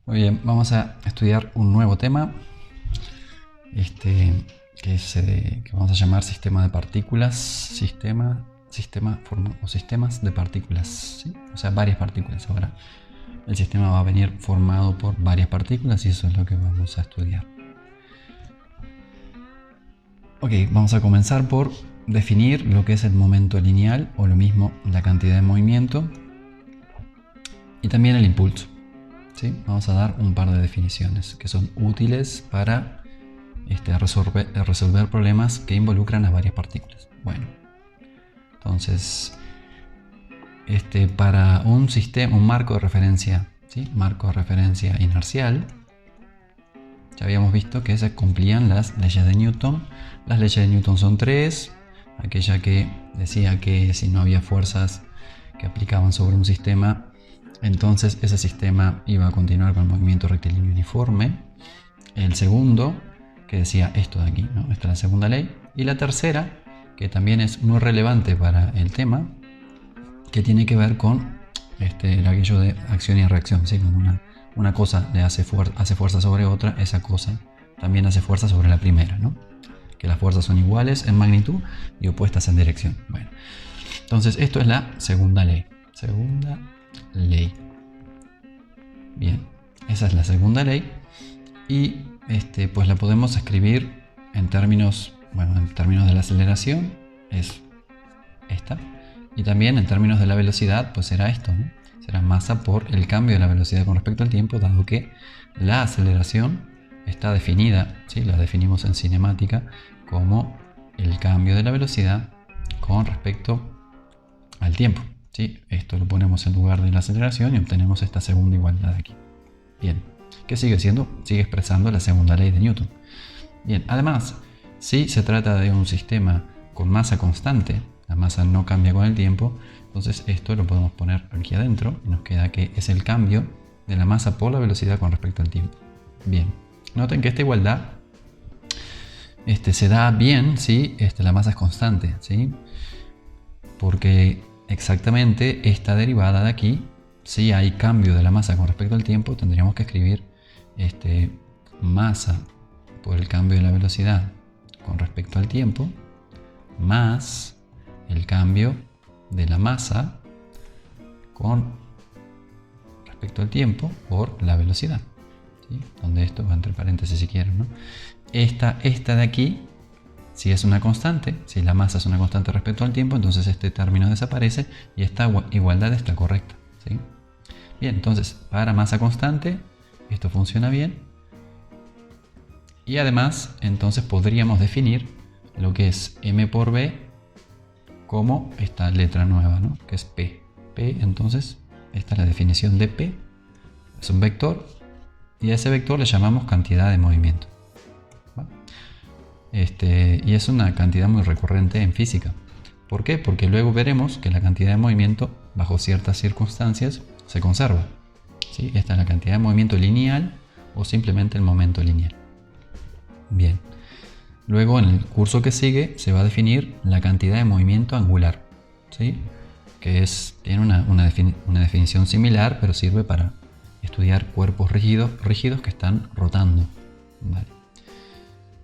Muy bien, vamos a estudiar un nuevo tema, que vamos a llamar sistema de partículas, o sistemas de partículas, ¿sí? O sea, varias partículas. Ahora el sistema va a venir formado por varias partículas y eso es lo que vamos a estudiar. Ok, vamos a comenzar por definir lo que es el momento lineal, o lo mismo la cantidad de movimiento, y también el impulso. ¿Sí? Vamos a dar un par de definiciones que son útiles para resolver problemas que involucran a varias partículas. Bueno, entonces, para un sistema, un marco de referencia, ¿sí? Marco de referencia inercial, ya habíamos visto que se cumplían las leyes de Newton. Las leyes de Newton son tres. Aquella que decía que si no había fuerzas que aplicaban sobre un sistema, entonces ese sistema iba a continuar con el movimiento rectilíneo uniforme. El segundo, que decía esto de aquí, ¿no? Esta es la segunda ley. Y la tercera, que también es muy relevante para el tema, que tiene que ver con aquello de acción y reacción, ¿sí? Cuando una cosa le hace fuerza sobre otra, esa cosa también hace fuerza sobre la primera, ¿no? Que las fuerzas son iguales en magnitud y opuestas en dirección. Bueno, entonces esto es la segunda ley. Segunda ley. Bien, esa es la segunda ley y pues la podemos escribir en términos de la aceleración, es esta, y también en términos de la velocidad, pues será esto, ¿no? Será masa por el cambio de la velocidad con respecto al tiempo, dado que la aceleración está definida, ¿sí? La definimos en cinemática como el cambio de la velocidad con respecto al tiempo. ¿Sí? Esto lo ponemos en lugar de la aceleración y obtenemos esta segunda igualdad de aquí. Bien, ¿qué sigue siendo? Sigue expresando la segunda ley de Newton. Bien, además, si se trata de un sistema con masa constante, la masa no cambia con el tiempo, entonces esto lo podemos poner aquí adentro y nos queda que es el cambio de la masa por la velocidad con respecto al tiempo. Bien, noten que esta igualdad se da bien si la masa es constante, ¿sí? Porque exactamente esta derivada de aquí, si hay cambio de la masa con respecto al tiempo, tendríamos que escribir masa por el cambio de la velocidad con respecto al tiempo más el cambio de la masa con respecto al tiempo por la velocidad, ¿sí? Donde esto va entre paréntesis si quieren, ¿no? Esta de aquí, si es una constante, si la masa es una constante respecto al tiempo, entonces este término desaparece y esta igualdad está correcta, ¿sí? Bien, entonces para masa constante esto funciona bien. Y además, entonces podríamos definir lo que es m por b como esta letra nueva, ¿no? Que es p. P, entonces, esta es la definición de p. Es un vector y a ese vector le llamamos cantidad de movimiento. Y es una cantidad muy recurrente en física. ¿Por qué? Porque luego veremos que la cantidad de movimiento, bajo ciertas circunstancias, se conserva, ¿sí? Esta es la cantidad de movimiento lineal o simplemente el momento lineal. Bien. Luego en el curso que sigue se va a definir la cantidad de movimiento angular, ¿sí? Que tiene una definición similar, pero sirve para estudiar cuerpos rígidos que están rotando. Vale.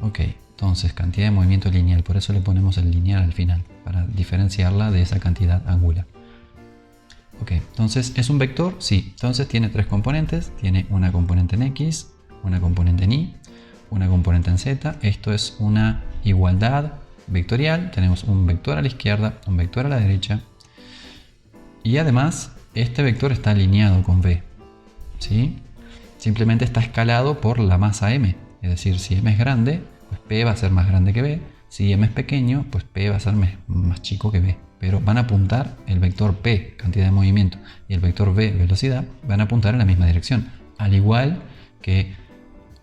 Ok, entonces cantidad de movimiento lineal, por eso le ponemos el lineal al final, para diferenciarla de esa cantidad angular. Ok, entonces ¿es un vector? Sí, entonces tiene tres componentes, tiene una componente en X, una componente en Y, una componente en Z. Esto es una igualdad vectorial, tenemos un vector a la izquierda, un vector a la derecha, y además este vector está alineado con V, ¿sí? Simplemente está escalado por la masa m, es decir, si m es grande, pues p va a ser más grande que b, si m es pequeño, pues p va a ser más chico que b, pero van a apuntar el vector p, cantidad de movimiento, y el vector v, velocidad, van a apuntar en la misma dirección, al igual que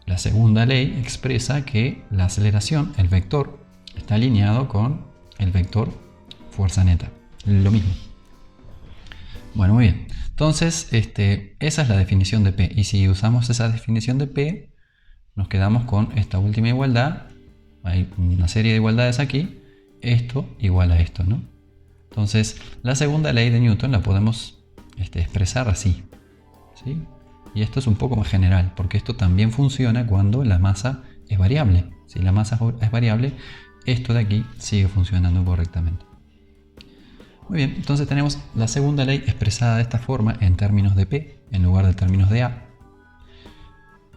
la segunda ley expresa que la aceleración, el vector, está alineado con el vector fuerza neta. Lo mismo. Bueno, muy bien. Entonces, esa es la definición de P. Y si usamos esa definición de P, nos quedamos con esta última igualdad. Hay una serie de igualdades aquí. Esto igual a esto, ¿no? Entonces, la segunda ley de Newton la podemos expresar así, ¿sí? Y esto es un poco más general, porque esto también funciona cuando la masa es variable. Si la masa es variable, esto de aquí sigue funcionando correctamente. Muy bien, entonces tenemos la segunda ley expresada de esta forma en términos de P en lugar de términos de A.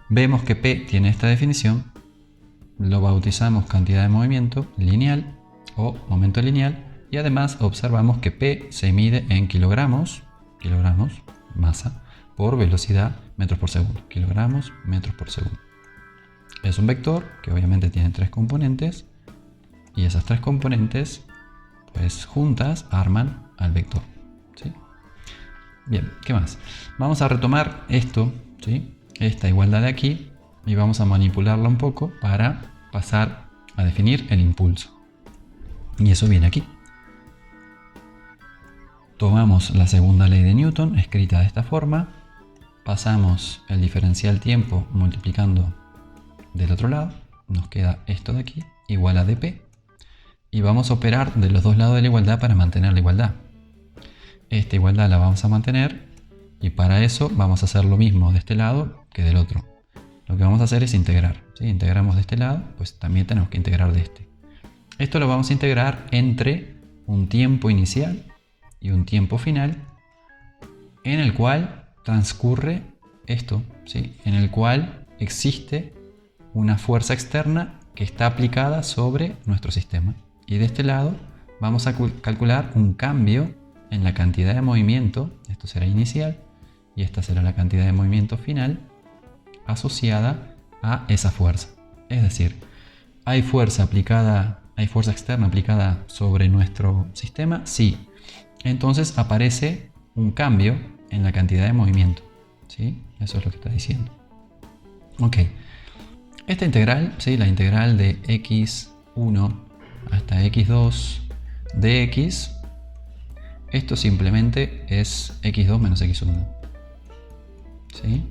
Vemos que P tiene esta definición, lo bautizamos cantidad de movimiento lineal o momento lineal, y además observamos que P se mide en kilogramos, masa, por velocidad, metros por segundo, kilogramos, metros por segundo. Es un vector que obviamente tiene 3 componentes, y esas 3 componentes pues juntas arman al vector, ¿sí? Bien, ¿qué más? Vamos a retomar esto, ¿sí? Esta igualdad de aquí, y vamos a manipularla un poco para pasar a definir el impulso. Y eso viene aquí. Tomamos la segunda ley de Newton, escrita de esta forma, pasamos el diferencial tiempo multiplicando del otro lado, nos queda esto de aquí, igual a dp, y vamos a operar de los dos lados de la igualdad para mantener la igualdad. Esta igualdad la vamos a mantener, y para eso vamos a hacer lo mismo de este lado que del otro. Lo que vamos a hacer es integrar, ¿sí? Integramos de este lado, pues también tenemos que integrar de este. Esto lo vamos a integrar entre un tiempo inicial y un tiempo final, en el cual transcurre esto, ¿sí? En el cual existe una fuerza externa que está aplicada sobre nuestro sistema. Y de este lado vamos a calcular un cambio en la cantidad de movimiento, esto será inicial, y esta será la cantidad de movimiento final asociada a esa fuerza. Es decir, ¿hay fuerza externa aplicada sobre nuestro sistema? Sí. Entonces aparece un cambio en la cantidad de movimiento, ¿sí? Eso es lo que está diciendo. Ok. Esta integral, ¿sí? La integral de x1 hasta x2 de x, esto simplemente es x2 menos x1, ¿sí?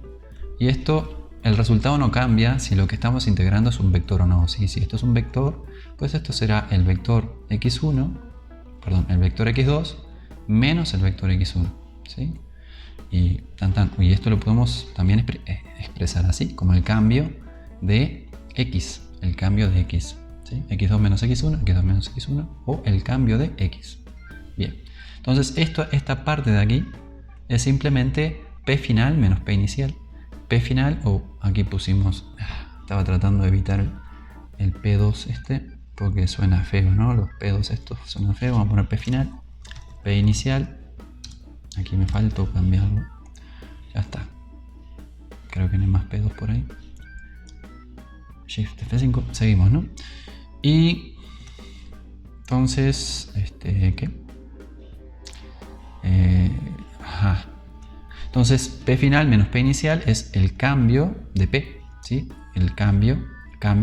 Y esto, el resultado no cambia si lo que estamos integrando es un vector o no, ¿sí? Si esto es un vector, pues esto será el vector x1, perdón, el vector x2 menos el vector x1, ¿sí? Y esto lo podemos también expresar así, como el cambio de x, el cambio de x, ¿sí? x2 menos x1, x2 menos x1, o el cambio de x. Bien, entonces esta parte de aquí es simplemente p final menos p inicial. P final, o aquí pusimos, estaba tratando de evitar el P2 porque suena feo, ¿no? Los P2 estos suenan feos. Vamos a poner P final, P inicial. Aquí me faltó cambiarlo. Ya está. Creo que no hay más P2 por ahí. Shift F5. Seguimos, ¿no? Y entonces, ¿qué? Entonces, P final menos P inicial es el cambio de P, ¿sí? El cambio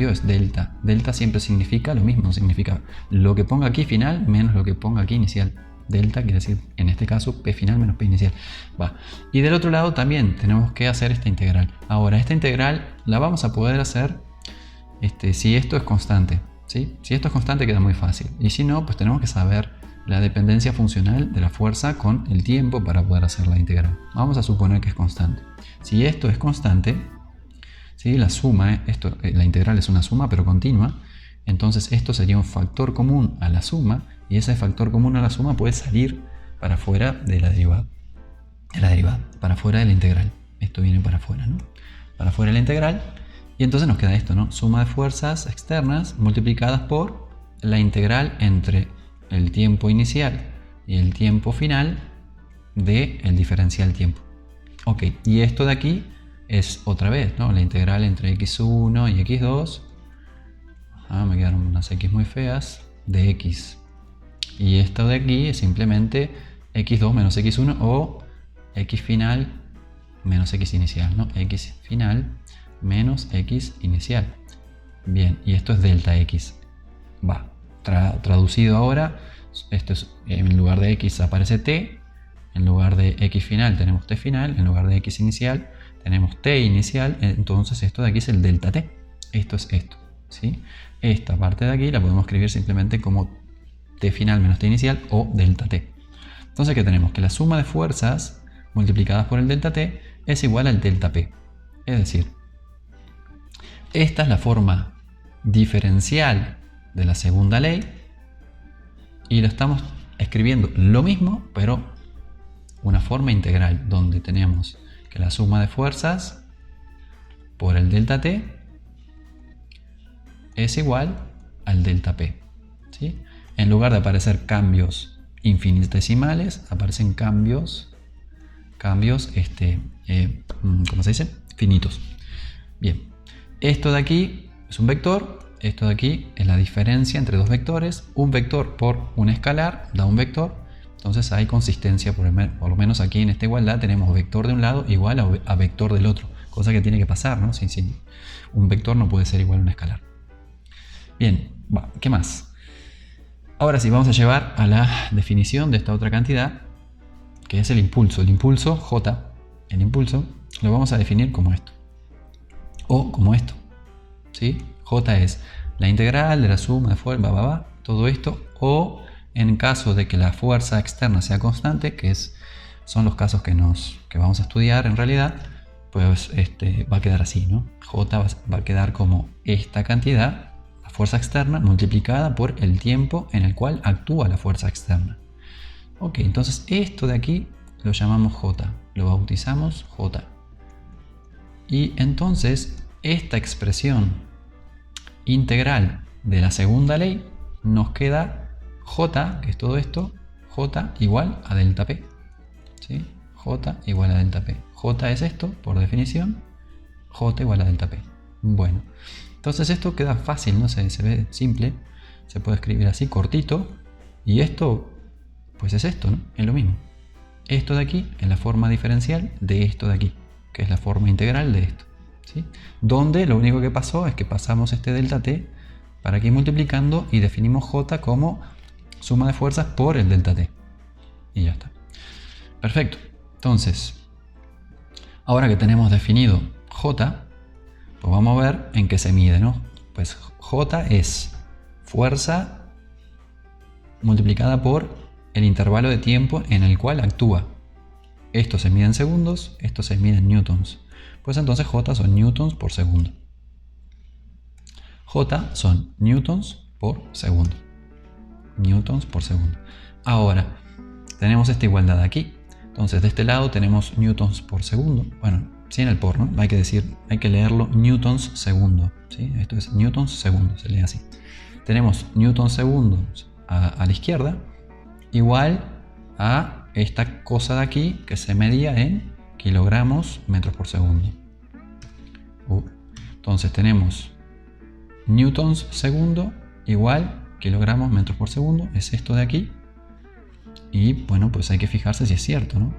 es delta. Delta siempre significa lo mismo, significa lo que ponga aquí final menos lo que ponga aquí inicial. Delta quiere decir, en este caso, P final menos P inicial. Va. Y del otro lado también tenemos que hacer esta integral. Ahora, esta integral la vamos a poder hacer si esto es constante, ¿sí? Si esto es constante queda muy fácil. Y si no, pues tenemos que saber la dependencia funcional de la fuerza con el tiempo para poder hacer la integral. Vamos a suponer que es constante. Si esto es constante, ¿sí? La suma, la integral es una suma pero continua, entonces esto sería un factor común a la suma, y ese factor común a la suma puede salir para fuera de la derivada. Para fuera de la integral. Esto viene para afuera, ¿no? Para fuera de la integral, y entonces nos queda esto, ¿no? Suma de fuerzas externas multiplicadas por la integral entre el tiempo inicial y el tiempo final del diferencial tiempo. Ok, y esto de aquí es otra vez, ¿no? La integral entre x1 y x2. Me quedaron unas x muy feas de x. Y esto de aquí es simplemente x2 menos x1 o x final menos x inicial, ¿no? X final menos x inicial. Bien, y esto es delta x. Va. Traducido ahora, esto es, en lugar de x aparece t, en lugar de x final tenemos t final, en lugar de x inicial tenemos t inicial, entonces esto de aquí es el delta t. Esto es esto, ¿sí? Esta parte de aquí la podemos escribir simplemente como t final menos t inicial o delta t. Entonces, ¿qué tenemos? Que la suma de fuerzas multiplicadas por el delta t es igual al delta P. Es decir, esta es la forma diferencial de la segunda ley y lo estamos escribiendo lo mismo, pero una forma integral donde tenemos que la suma de fuerzas por el delta T es igual al delta P, ¿sí? En lugar de aparecer cambios infinitesimales, aparecen cambios ¿cómo se dice? Finitos. Bien, esto de aquí es un vector, esto de aquí es la diferencia entre dos vectores. Un vector por un escalar da un vector, entonces hay consistencia, por lo menos aquí en esta igualdad tenemos vector de un lado igual a vector del otro, cosa que tiene que pasar, ¿no? Sí, un vector no puede ser igual a un escalar. Bien, ¿qué más? Ahora sí, vamos a llevar a la definición de esta otra cantidad, que es el impulso. El impulso, J, el impulso, lo vamos a definir como esto. O como esto, ¿sí? J es la integral de la suma de fuerza, todo esto. O en caso de que la fuerza externa sea constante, que son los casos que vamos a estudiar en realidad, pues va a quedar así, ¿no? J va a quedar como esta cantidad, la fuerza externa, multiplicada por el tiempo en el cual actúa la fuerza externa. Ok, entonces esto de aquí lo llamamos J, lo bautizamos J. Y entonces esta expresión integral de la segunda ley nos queda J, que es todo esto, J igual a delta P, ¿sí? J igual a delta P. J es esto, por definición, J igual a delta P. Bueno, entonces esto queda fácil, ¿no? Se ve simple, se puede escribir así, cortito, y esto, pues es esto, ¿no? Es lo mismo. Esto de aquí es la forma diferencial de esto de aquí, que es la forma integral de esto, ¿sí? Donde lo único que pasó es que pasamos este delta T para aquí multiplicando y definimos J como suma de fuerzas por el delta T. Y ya está. Perfecto. Entonces, ahora que tenemos definido J, pues vamos a ver en qué se mide, ¿no? Pues J es fuerza multiplicada por el intervalo de tiempo en el cual actúa. Esto se mide en segundos, esto se mide en newtons. Pues entonces J son newtons por segundo. J son newtons por segundo. Newtons por segundo. Ahora, tenemos esta igualdad aquí. Entonces, de este lado tenemos newtons por segundo. Bueno, sin el por, ¿no? Hay que leerlo newtons segundo, ¿sí? Esto es newtons segundo, se lee así. Tenemos newtons segundos a la izquierda, igual a esta cosa de aquí que se medía en kilogramos metros por segundo. Entonces tenemos newtons segundo igual kilogramos metros por segundo, es esto de aquí. Y bueno, pues hay que fijarse si es cierto, ¿no?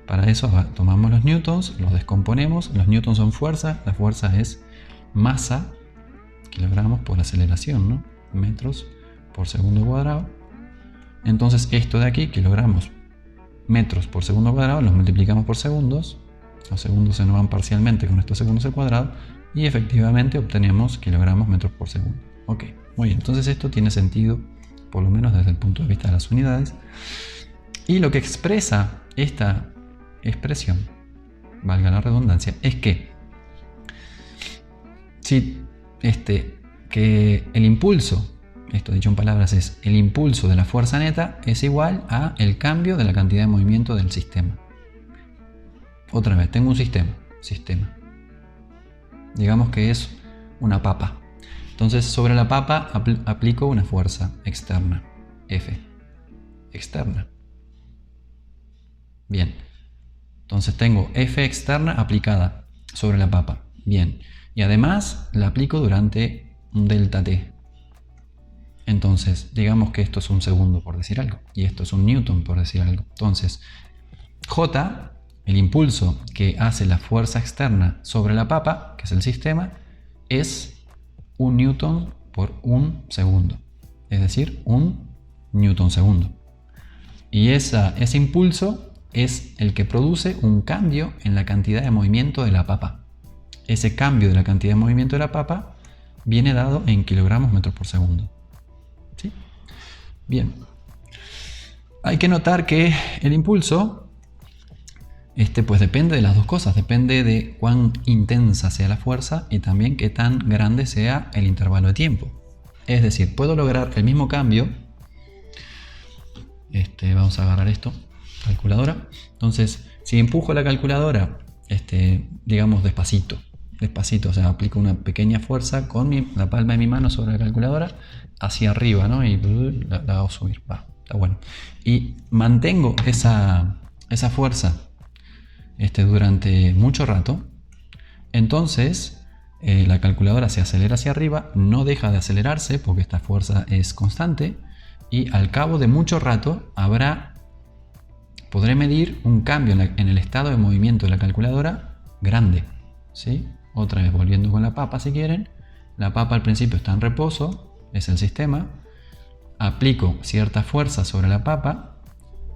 Para eso tomamos los newtons, los descomponemos. Los newtons son fuerza, la fuerza es masa, kilogramos por aceleración, ¿no? Metros por segundo cuadrado. Entonces esto de aquí, kilogramos metros por segundo cuadrado, los multiplicamos por segundos. Los segundos se nos van parcialmente con estos segundos al cuadrado y efectivamente obtenemos kilogramos metros por segundo. Ok, muy bien, entonces esto tiene sentido, por lo menos desde el punto de vista de las unidades. Y lo que expresa esta expresión, valga la redundancia, es que que el impulso, esto dicho en palabras es el impulso de la fuerza neta, es igual a el cambio de la cantidad de movimiento del sistema. Otra vez, tengo un sistema. Digamos que es una papa. Entonces sobre la papa aplico una fuerza externa, F, externa. Bien, entonces tengo F externa aplicada sobre la papa. Bien, y además la aplico durante un delta T. Entonces, digamos que esto es un segundo por decir algo, y esto es un newton por decir algo. Entonces, J, el impulso que hace la fuerza externa sobre la papa, que es el sistema, es un newton por un segundo, es decir, un newton segundo. Y ese impulso es el que produce un cambio en la cantidad de movimiento de la papa. Ese cambio de la cantidad de movimiento de la papa viene dado en kilogramos metros por segundo. ¿Sí? Bien. Hay que notar que el impulso Pues depende de las dos cosas, depende de cuán intensa sea la fuerza y también qué tan grande sea el intervalo de tiempo. Es decir, puedo lograr el mismo cambio. Vamos a agarrar esto, calculadora. Entonces, si empujo la calculadora, digamos despacito, o sea, aplico una pequeña fuerza con la palma de mi mano sobre la calculadora hacia arriba, ¿no? Y la hago subir, está bueno. Y mantengo esa fuerza durante mucho rato, entonces la calculadora se acelera hacia arriba, no deja de acelerarse porque esta fuerza es constante, y al cabo de mucho rato podré medir un cambio en el estado de movimiento de la calculadora grande, ¿sí? Otra vez volviendo con la papa, si quieren. La papa al principio está en reposo, es el sistema. Aplico cierta fuerza sobre la papa,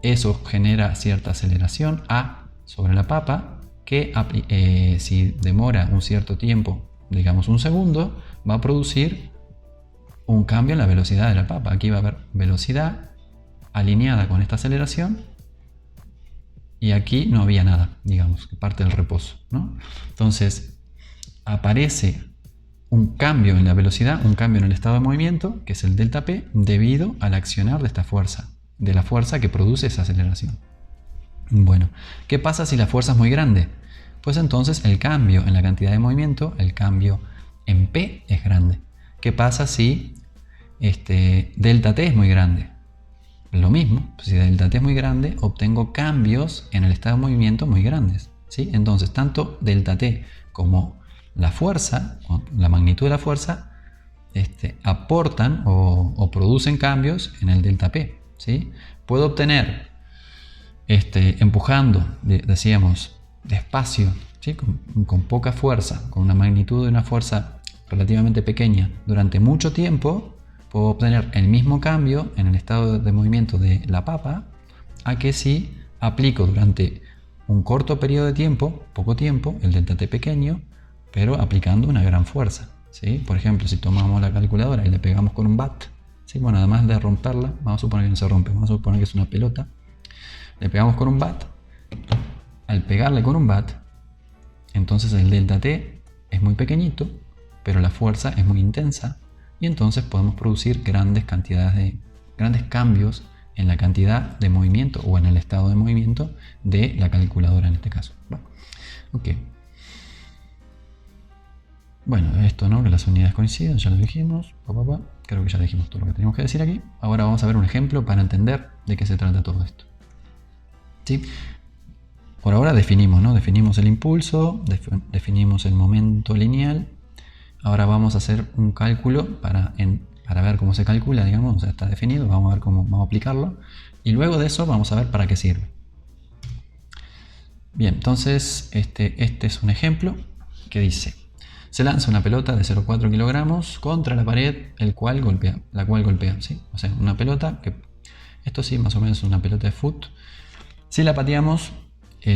eso genera cierta aceleración A sobre la papa, que si demora un cierto tiempo, digamos un segundo, va a producir un cambio en la velocidad de la papa. Aquí va a haber velocidad alineada con esta aceleración, y aquí no había nada, digamos, que parte del reposo, ¿no? Entonces aparece un cambio en la velocidad, un cambio en el estado de movimiento, que es el delta P, debido al accionar de esta fuerza, de la fuerza que produce esa aceleración. Bueno, ¿qué pasa si la fuerza es muy grande? Pues entonces el cambio en la cantidad de movimiento, el cambio en P es grande. ¿Qué pasa si delta T es muy grande? Lo mismo, si delta T es muy grande, obtengo cambios en el estado de movimiento muy grandes, ¿sí? Entonces, tanto delta T como la fuerza, la magnitud de la fuerza, aportan o producen cambios en el delta P, ¿sí? Puedo obtener, empujando, decíamos, despacio, ¿sí? Con poca fuerza, con una magnitud de una fuerza relativamente pequeña durante mucho tiempo, puedo obtener el mismo cambio en el estado de movimiento de la papa a que si aplico durante un corto periodo de tiempo, poco tiempo, el delta T pequeño, pero aplicando una gran fuerza, ¿sí? Por ejemplo, si tomamos la calculadora y le pegamos con un bat, ¿sí? Bueno, además de romperla, vamos a suponer que no se rompe, vamos a suponer que es una pelota, le pegamos con un bat. Al pegarle con un bat, entonces el delta T es muy pequeñito, pero la fuerza es muy intensa, y entonces podemos producir grandes cambios en la cantidad de movimiento o en el estado de movimiento de la calculadora en este caso. Ok. Bueno, esto, ¿no? Que las unidades coinciden, ya lo dijimos. Creo que ya dijimos todo lo que teníamos que decir aquí. Ahora vamos a ver un ejemplo para entender de qué se trata todo esto. ¿Sí? Por ahora definimos, ¿no? Definimos el impulso, definimos el momento lineal. Ahora vamos a hacer un cálculo para ver cómo se calcula, digamos, ya está definido, vamos a ver cómo vamos a aplicarlo, y luego de eso vamos a ver para qué sirve. Bien, entonces este es un ejemplo que dice: se lanza una pelota de 0,4 kilogramos contra la pared, la cual golpea, ¿sí? O sea, una pelota que, esto sí, más o menos una pelota de fútbol. Si la pateamos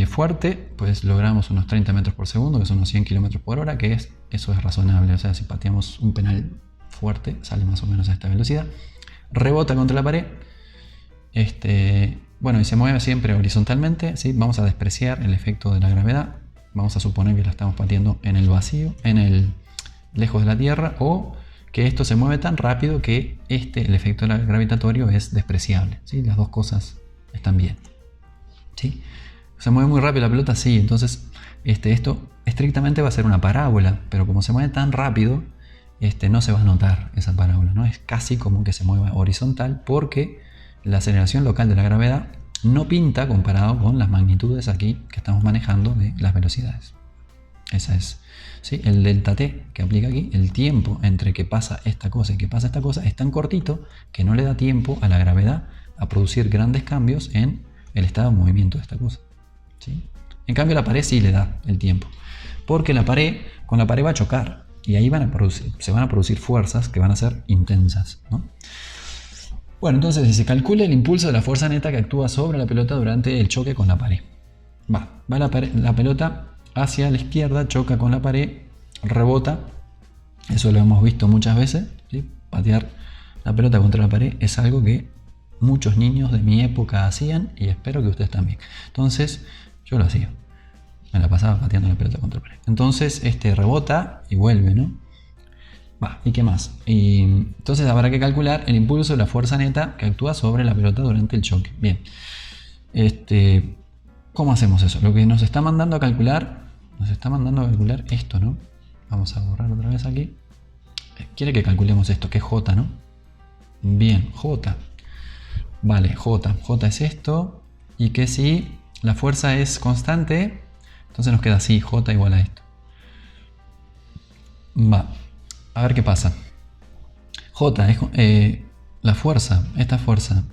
fuerte, pues logramos unos 30 metros por segundo, que son unos 100 kilómetros por hora, eso es razonable. O sea, si pateamos un penal fuerte, sale más o menos a esta velocidad. Rebota contra la pared. Bueno, y se mueve siempre horizontalmente, ¿sí? Vamos a despreciar el efecto de la gravedad. Vamos a suponer que la estamos pateando en el vacío, lejos de la Tierra, o que esto se mueve tan rápido que el efecto gravitatorio es despreciable, ¿sí? Las dos cosas están bien, ¿sí? Se mueve muy rápido la pelota, sí, entonces esto estrictamente va a ser una parábola, pero como se mueve tan rápido, no se va a notar esa parábola, ¿no? Es casi como que se mueva horizontal, porque la aceleración local de la gravedad no pinta comparado con las magnitudes aquí que estamos manejando de las velocidades. Esa es, ¿sí? El delta T que aplica aquí, el tiempo entre que pasa esta cosa y que pasa esta cosa, es tan cortito que no le da tiempo a la gravedad a producir grandes cambios en el estado de movimiento de esta cosa, ¿sí? En cambio la pared sí le da el tiempo, porque con la pared va a chocar, y ahí se van a producir fuerzas que van a ser intensas, ¿no? Bueno, entonces se calcula el impulso de la fuerza neta que actúa sobre la pelota durante el choque con la pared. Va la pelota hacia la izquierda, choca con la pared, rebota. Eso lo hemos visto muchas veces, ¿sí? Patear la pelota contra la pared es algo que muchos niños de mi época hacían, y espero que ustedes también. Entonces Yo lo hacía. Me la pasaba pateando la pelota contra la pared. Entonces rebota y vuelve, ¿no? ¿Y qué más? Y entonces habrá que calcular el impulso de la fuerza neta que actúa sobre la pelota durante el choque. Bien. ¿Cómo hacemos eso? Lo que nos está mandando a calcular esto, ¿no? Vamos a borrar otra vez aquí. Quiere que calculemos esto, que es J, ¿no? Bien, J. Vale, J. J es esto. Y que si la fuerza es constante, entonces nos queda así, J igual a esto. A ver qué pasa. J es la fuerza, esta fuerza.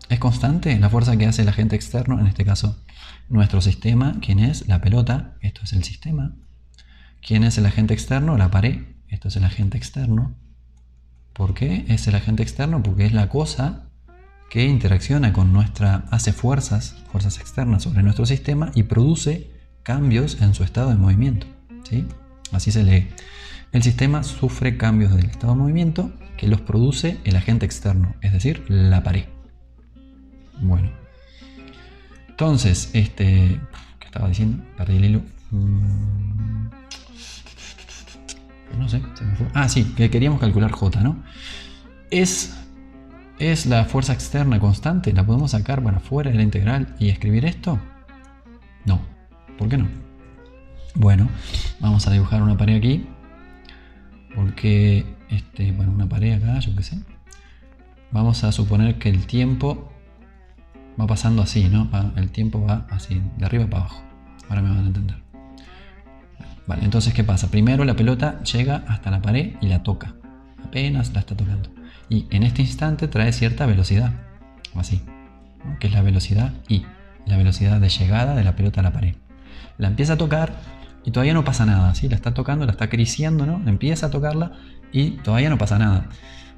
¿Es constante? La fuerza que hace el agente externo, en este caso nuestro sistema. ¿Quién es? La pelota. Esto es el sistema. ¿Quién es el agente externo? La pared. Esto es el agente externo. ¿Por qué es el agente externo? Porque es la cosa que interacciona con hace fuerzas externas sobre nuestro sistema y produce cambios en su estado de movimiento. ¿Sí? Así se lee. El sistema sufre cambios del estado de movimiento que los produce el agente externo, es decir, la pared. Bueno. Entonces, ¿qué estaba diciendo? Perdí el hilo. No sé, se me fue. Sí, que queríamos calcular J, ¿no? ¿Es la fuerza externa constante? ¿La podemos sacar para fuera de la integral y escribir esto? No. ¿Por qué no? Bueno, vamos a dibujar una pared aquí. Porque, una pared acá, yo qué sé. Vamos a suponer que el tiempo va pasando así, ¿no? El tiempo va así, de arriba para abajo. Ahora me van a entender. Vale, entonces, ¿qué pasa? Primero la pelota llega hasta la pared y la toca. Apenas la está tocando. Y en este instante trae cierta velocidad. O así. ¿No? Que es la velocidad I. La velocidad de llegada de la pelota a la pared. La empieza a tocar y todavía no pasa nada. ¿Sí? La está tocando, la está acariciando, ¿no? Empieza a tocarla y todavía no pasa nada.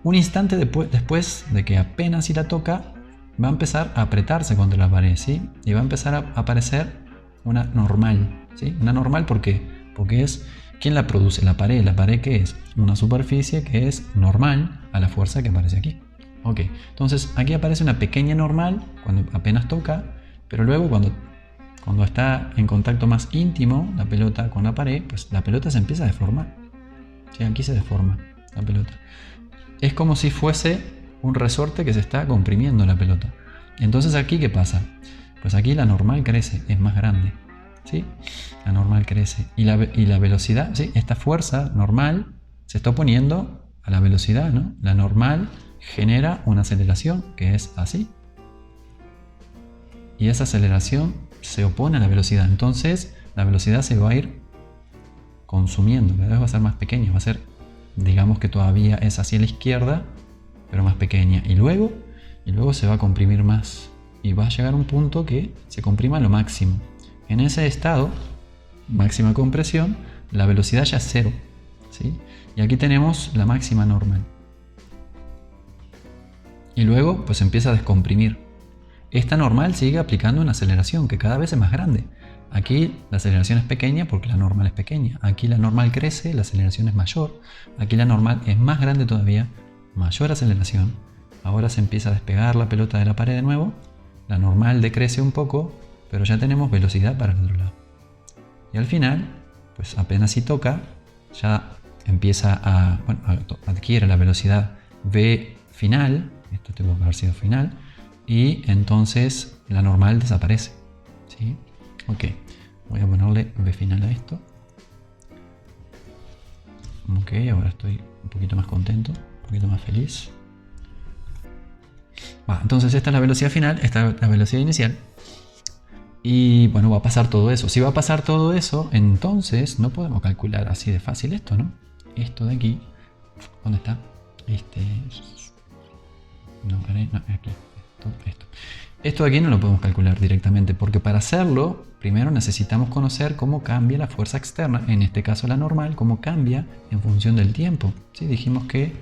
Un instante después de que apenas si la toca, va a empezar a apretarse contra la pared, ¿sí? Y va a empezar a aparecer una normal, ¿sí? Una normal, ¿por qué? Porque es, ¿quién la produce? La pared. ¿La pared qué es? Una superficie que es normal a la fuerza que aparece aquí. Ok, entonces aquí aparece una pequeña normal cuando apenas toca, pero luego cuando está en contacto más íntimo la pelota con la pared, pues la pelota se empieza a deformar. ¿Sí? Aquí se deforma la pelota. Es como si fuese un resorte que se está comprimiendo la pelota. Entonces aquí, ¿qué pasa? Pues aquí la normal crece, es más grande. ¿Sí? La normal crece. Y la velocidad, ¿sí? Esta fuerza normal se está oponiendo a la velocidad, ¿no? La normal genera una aceleración que es así. Y esa aceleración se opone a la velocidad. Entonces la velocidad se va a ir consumiendo. Cada vez va a ser más pequeña. Va a ser, digamos que todavía es hacia la izquierda, pero más pequeña. Y luego se va a comprimir más. Y va a llegar a un punto que se comprima a lo máximo. En ese estado, máxima compresión, la velocidad ya es cero. ¿Sí? Y aquí tenemos la máxima normal. Y luego pues empieza a descomprimir. Esta normal sigue aplicando una aceleración que cada vez es más grande. Aquí la aceleración es pequeña porque la normal es pequeña. Aquí la normal crece, la aceleración es mayor. Aquí la normal es más grande todavía, mayor aceleración. Ahora se empieza a despegar la pelota de la pared de nuevo. La normal decrece un poco, pero ya tenemos velocidad para el otro lado. Y al final, pues apenas si toca, ya empieza adquiere la velocidad V final. Esto tuvo que haber sido final. Y entonces la normal desaparece. ¿Sí? Ok, voy a ponerle V final a esto. Ok, ahora estoy un poquito más contento, un poquito más feliz. Entonces esta es la velocidad final, esta es la velocidad inicial. Y bueno, va a pasar todo eso. Si va a pasar todo eso, entonces no podemos calcular así de fácil esto, ¿no? Esto de aquí, ¿dónde está? Aquí. Esto de aquí no lo podemos calcular directamente, porque para hacerlo, primero necesitamos conocer cómo cambia la fuerza externa, en este caso la normal, cómo cambia en función del tiempo. ¿Sí? Dijimos que...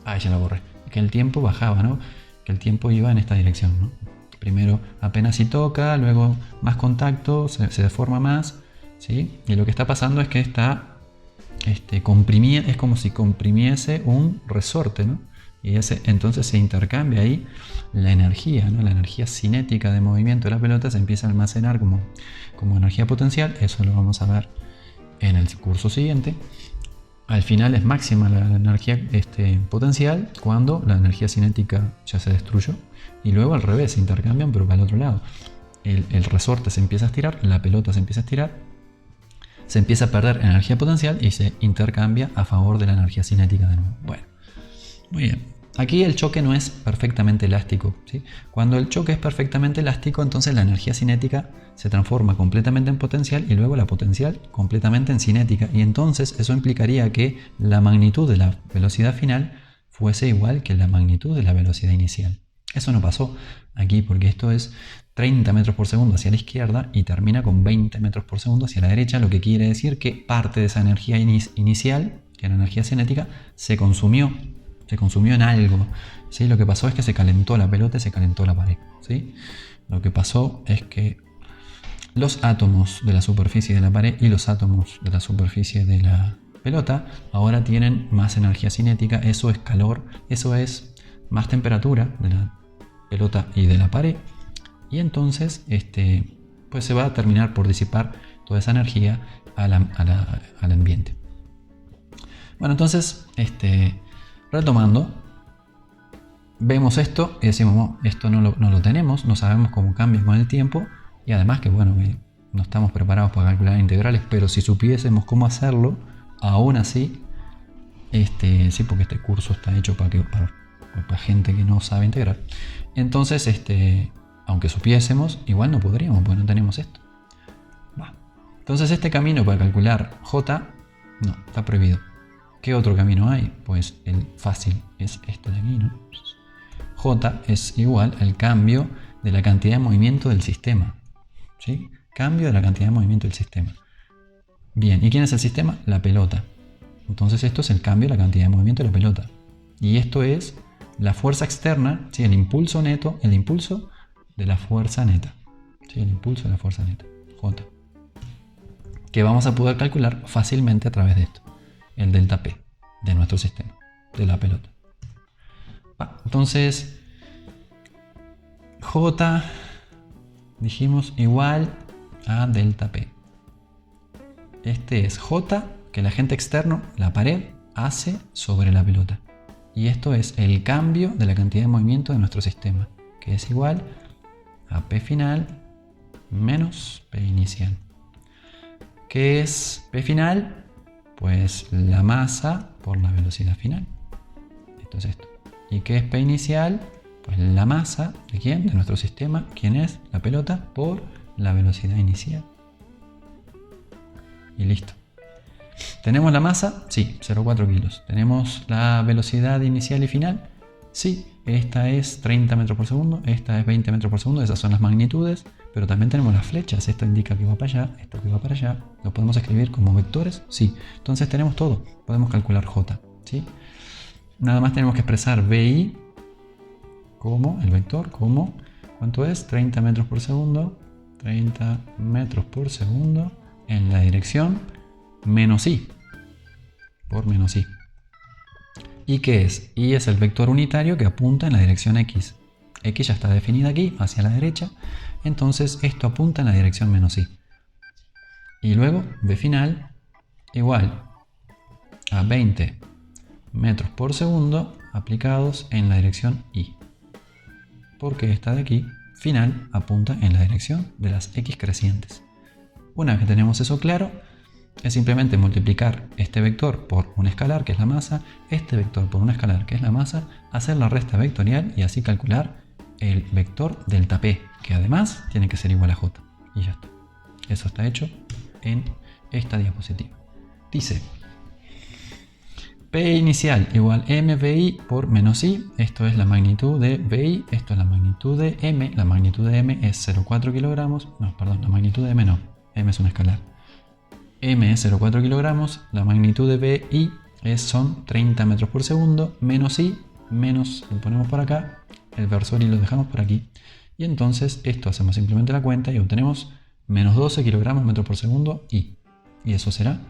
ya la borré. Que el tiempo bajaba, ¿no? Que el tiempo iba en esta dirección, ¿no? Primero apenas si toca, luego más contacto, se deforma más, ¿sí? Y lo que está pasando es que está es como si comprimiese un resorte, ¿no? Y entonces se intercambia ahí la energía, ¿no? La energía cinética de movimiento de la pelota se empieza a almacenar como energía potencial. Eso lo vamos a ver en el curso siguiente. Al final es máxima la energía potencial cuando la energía cinética ya se destruyó. Y luego al revés, se intercambian pero para el otro lado. El resorte se empieza a estirar, la pelota se empieza a estirar, se empieza a perder energía potencial y se intercambia a favor de la energía cinética de nuevo. Bueno, muy bien. Aquí el choque no es perfectamente elástico, ¿sí? Cuando el choque es perfectamente elástico, entonces la energía cinética se transforma completamente en potencial y luego la potencial completamente en cinética. Y entonces eso implicaría que la magnitud de la velocidad final fuese igual que la magnitud de la velocidad inicial. Eso no pasó aquí porque esto es 30 metros por segundo hacia la izquierda y termina con 20 metros por segundo hacia la derecha, lo que quiere decir que parte de esa energía inicial, que era energía cinética, se consumió en algo, ¿sí? Lo que pasó es que se calentó la pelota y se calentó la pared, ¿sí? Lo que pasó es que los átomos de la superficie de la pared y los átomos de la superficie de la pelota ahora tienen más energía cinética. Eso es calor, eso es más temperatura de la pelota y de la pared, y entonces pues se va a terminar por disipar toda esa energía al ambiente. Bueno, entonces retomando, vemos esto y decimos, no, esto no lo tenemos, no sabemos cómo cambia con el tiempo, y además que bueno, no estamos preparados para calcular integrales, pero si supiésemos cómo hacerlo, aún así, sí, porque este curso está hecho para gente que no sabe integrar. Entonces, aunque supiésemos, igual no podríamos, porque no tenemos esto. Entonces este camino para calcular J, no, está prohibido. ¿Qué otro camino hay? Pues el fácil es este de aquí, ¿no? J es igual al cambio de la cantidad de movimiento del sistema, ¿sí? Cambio de la cantidad de movimiento del sistema. Bien, ¿y quién es el sistema? La pelota. Entonces esto es el cambio de la cantidad de movimiento de la pelota. Y esto es la fuerza externa, ¿sí? El impulso neto, el impulso de la fuerza neta. ¿Sí? El impulso de la fuerza neta, J. Que vamos a poder calcular fácilmente a través de esto. El delta P de nuestro sistema, de la pelota. Entonces, J, dijimos, igual a delta P. Este es J que el agente externo, la pared, hace sobre la pelota. Y esto es el cambio de la cantidad de movimiento de nuestro sistema, que es igual a P final menos P inicial. ¿Qué es P final? Pues la masa por la velocidad final. Esto es esto. ¿Y qué es P inicial? Pues la masa, ¿de quién? De nuestro sistema. ¿Quién es? La pelota por la velocidad inicial. Y listo. ¿Tenemos la masa? Sí, 0,4 kilos. ¿Tenemos la velocidad inicial y final? Sí, esta es 30 metros por segundo, esta es 20 metros por segundo, esas son las magnitudes, pero también tenemos las flechas, esto indica que va para allá, esto que va para allá, ¿lo podemos escribir como vectores? Sí, entonces tenemos todo, podemos calcular J, ¿sí? Nada más tenemos que expresar VI como el vector, como, ¿cuánto es? 30 metros por segundo, 30 metros por segundo en la dirección menos I, por menos I. ¿Y qué es? I es el vector unitario que apunta en la dirección X. X ya está definida aquí, hacia la derecha, entonces esto apunta en la dirección menos I. Y luego, V final igual a 20 metros por segundo aplicados en la dirección I. Porque esta de aquí, final, apunta en la dirección de las X crecientes. Una vez que tenemos eso claro, es simplemente multiplicar este vector por un escalar, que es la masa, este vector por un escalar, que es la masa, hacer la resta vectorial y así calcular el vector delta P, que además tiene que ser igual a J. Y ya está. Eso está hecho en esta diapositiva. Dice, P inicial igual mVi por menos I. Esto es la magnitud de VI, esto es la magnitud de M. La magnitud de M es 0,4 kilogramos. No, perdón, la magnitud de M no. M es un escalar. M es 0,4 kilogramos, la magnitud de VI son 30 metros por segundo, menos I, menos lo ponemos por acá, el versor y lo dejamos por aquí. Y entonces esto hacemos simplemente la cuenta y obtenemos menos 12 kilogramos metros por segundo I. Y eso será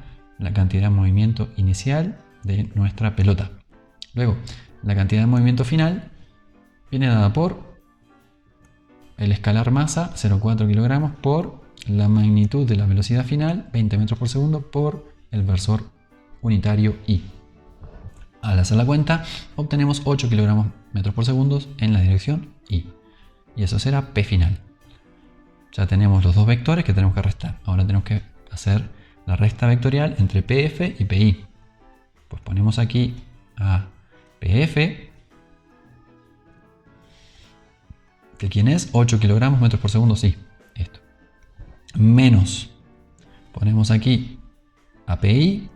la cantidad de movimiento inicial de nuestra pelota. Luego, La cantidad de movimiento final viene dada por el escalar masa, 0,4 kilogramos, por la magnitud de la velocidad final, 20 metros por segundo, por el versor unitario I. Al hacer la cuenta, obtenemos 8 kilogramos metros por segundo en la dirección I. Y eso será P final. Ya tenemos los dos vectores que tenemos que restar. Ahora tenemos que hacer la resta vectorial entre PF y PI. Pues ponemos aquí a PF, que ¿quién es? 8 kilogramos metros por segundo, sí, esto. Menos, ponemos aquí a PI,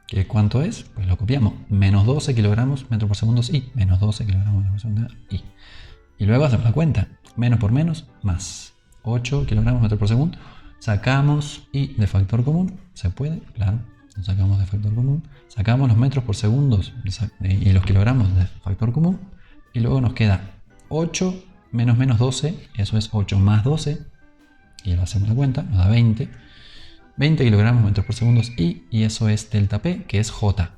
que ¿cuánto es? Pues lo copiamos, menos 12 kilogramos metros por segundo, sí, menos 12 kilogramos metros por segundo, I. Y luego hacemos la cuenta, menos por menos, más 8 kilogramos metros por segundo. Sacamos I de factor común, ¿se puede? Claro, lo sacamos de factor común. Sacamos los metros por segundo y los kilogramos de factor común. Y luego nos queda 8 menos menos 12, eso es 8 más 12. Y lo hacemos la cuenta, nos da 20. 20 kilogramos metros por segundo I, y eso es delta P, que es J.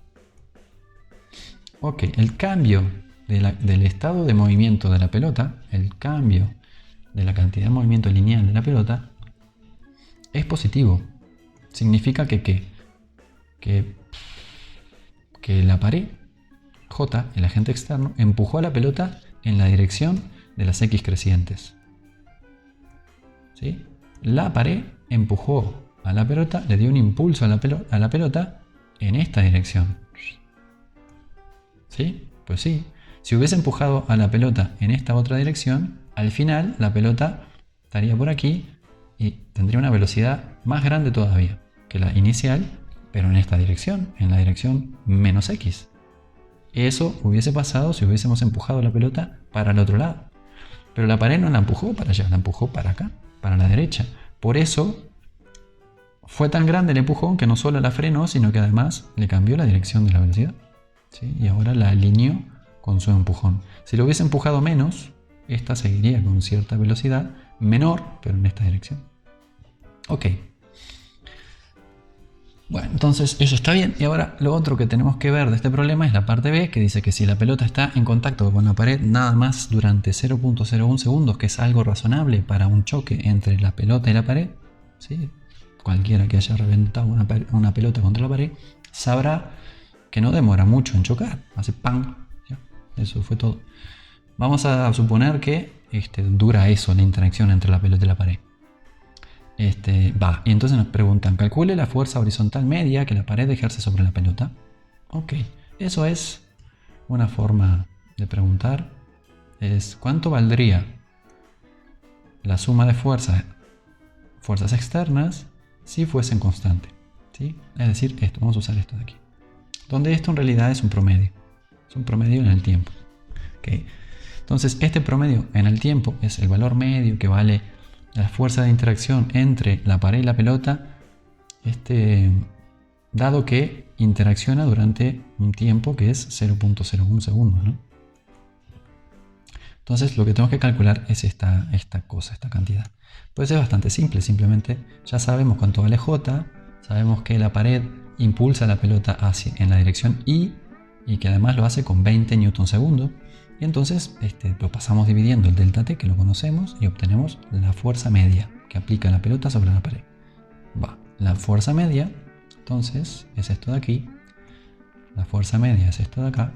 Ok, el cambio del estado de movimiento de la pelota, el cambio de la cantidad de movimiento lineal de la pelota, es positivo. Significa que la pared J, el agente externo, empujó a la pelota en la dirección de las X crecientes. ¿Sí? La pared empujó a la pelota, le dio un impulso a la pelota en esta dirección. ¿Sí? Pues sí. Si hubiese empujado a la pelota en esta otra dirección, al final la pelota estaría por aquí y tendría una velocidad más grande todavía que la inicial, pero en esta dirección, en la dirección menos X. Eso hubiese pasado si hubiésemos empujado la pelota para el otro lado. Pero la pared no la empujó para allá, la empujó para acá, para la derecha. Por eso fue tan grande el empujón que no solo la frenó, sino que además le cambió la dirección de la velocidad. ¿Sí? Y ahora la alineó con su empujón. Si lo hubiese empujado menos, esta seguiría con cierta velocidad menor, pero en esta dirección. Ok. Bueno, entonces eso está bien. Y ahora lo otro que tenemos que ver de este problema es la parte B, que dice que si la pelota está en contacto con la pared nada más durante 0.01 segundos, que es algo razonable para un choque entre la pelota y la pared, ¿sí? Cualquiera que haya reventado una pelota contra la pared sabrá que no demora mucho en chocar. Hace ¡pam! ¿Ya? Eso fue todo. Vamos a suponer que dura eso, la interacción entre la pelota y la pared. Y entonces nos preguntan, calcule la fuerza horizontal media que la pared ejerce sobre la pelota. Ok, eso es una forma de preguntar. Es ¿cuánto valdría la suma de fuerzas externas si fuesen constantes? ¿Sí? Es decir, esto, vamos a usar esto de aquí. Donde esto en realidad es un promedio. Es un promedio en el tiempo. Okay. Entonces, este promedio en el tiempo es el valor medio que vale la fuerza de interacción entre la pared y la pelota, dado que interacciona durante un tiempo que es 0.01 segundos, ¿no? Entonces lo que tenemos que calcular es esta cantidad. Pues es bastante simple, simplemente ya sabemos cuánto vale J, sabemos que la pared impulsa la pelota en la dirección I y que además lo hace con 20 newton segundo. Y entonces lo pasamos dividiendo el delta T, que lo conocemos, y obtenemos la fuerza media que aplica la pelota sobre la pared. La fuerza media, entonces, es esto de aquí. La fuerza media es esto de acá.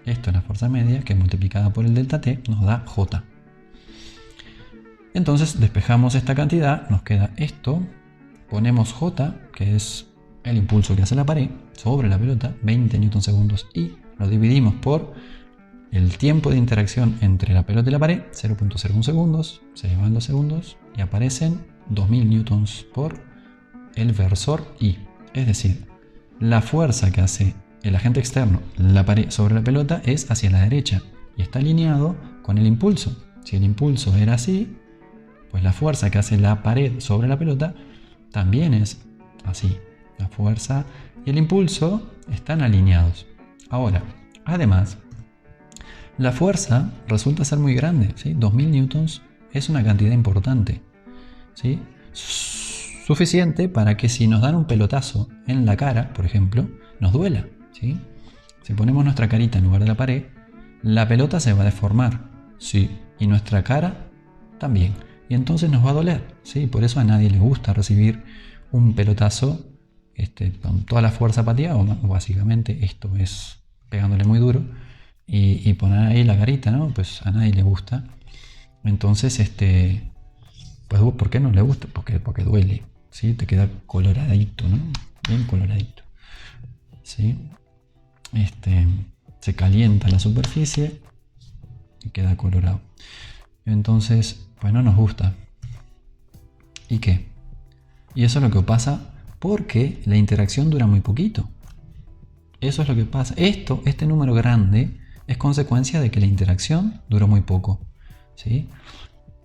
Esto es la fuerza media que multiplicada por el delta T nos da J. Entonces despejamos esta cantidad, nos queda esto. Ponemos J, que es el impulso que hace la pared sobre la pelota, 20 newton segundos, y lo dividimos por el tiempo de interacción entre la pelota y la pared, 0.01 segundos, se llevan los segundos y aparecen 2000 newtons por el versor I. Es decir, la fuerza que hace el agente externo, la pared sobre la pelota, es hacia la derecha y está alineado con el impulso. Si el impulso era así, pues la fuerza que hace la pared sobre la pelota también es así. La fuerza y el impulso están alineados. Ahora, además, la fuerza resulta ser muy grande, ¿sí? 2000 newtons es una cantidad importante, ¿sí? Suficiente para que si nos dan un pelotazo en la cara, por ejemplo, nos duela, ¿sí? Si ponemos nuestra carita en lugar de la pared, la pelota se va a deformar, sí, y nuestra cara también. Y entonces nos va a doler, sí. Por eso a nadie le gusta recibir un pelotazo con toda la fuerza pateada, o básicamente esto es pegándole muy duro y poner ahí la carita, ¿no? Pues a nadie le gusta. Entonces, pues ¿por qué no le gusta? Porque duele, ¿sí? Te queda coloradito, ¿no? Bien coloradito, ¿sí? Se calienta la superficie y queda colorado. Entonces, pues no nos gusta. ¿Y qué? Y eso es lo que pasa porque la interacción dura muy poquito. Eso es lo que pasa. Este número grande es consecuencia de que la interacción duró muy poco, ¿sí?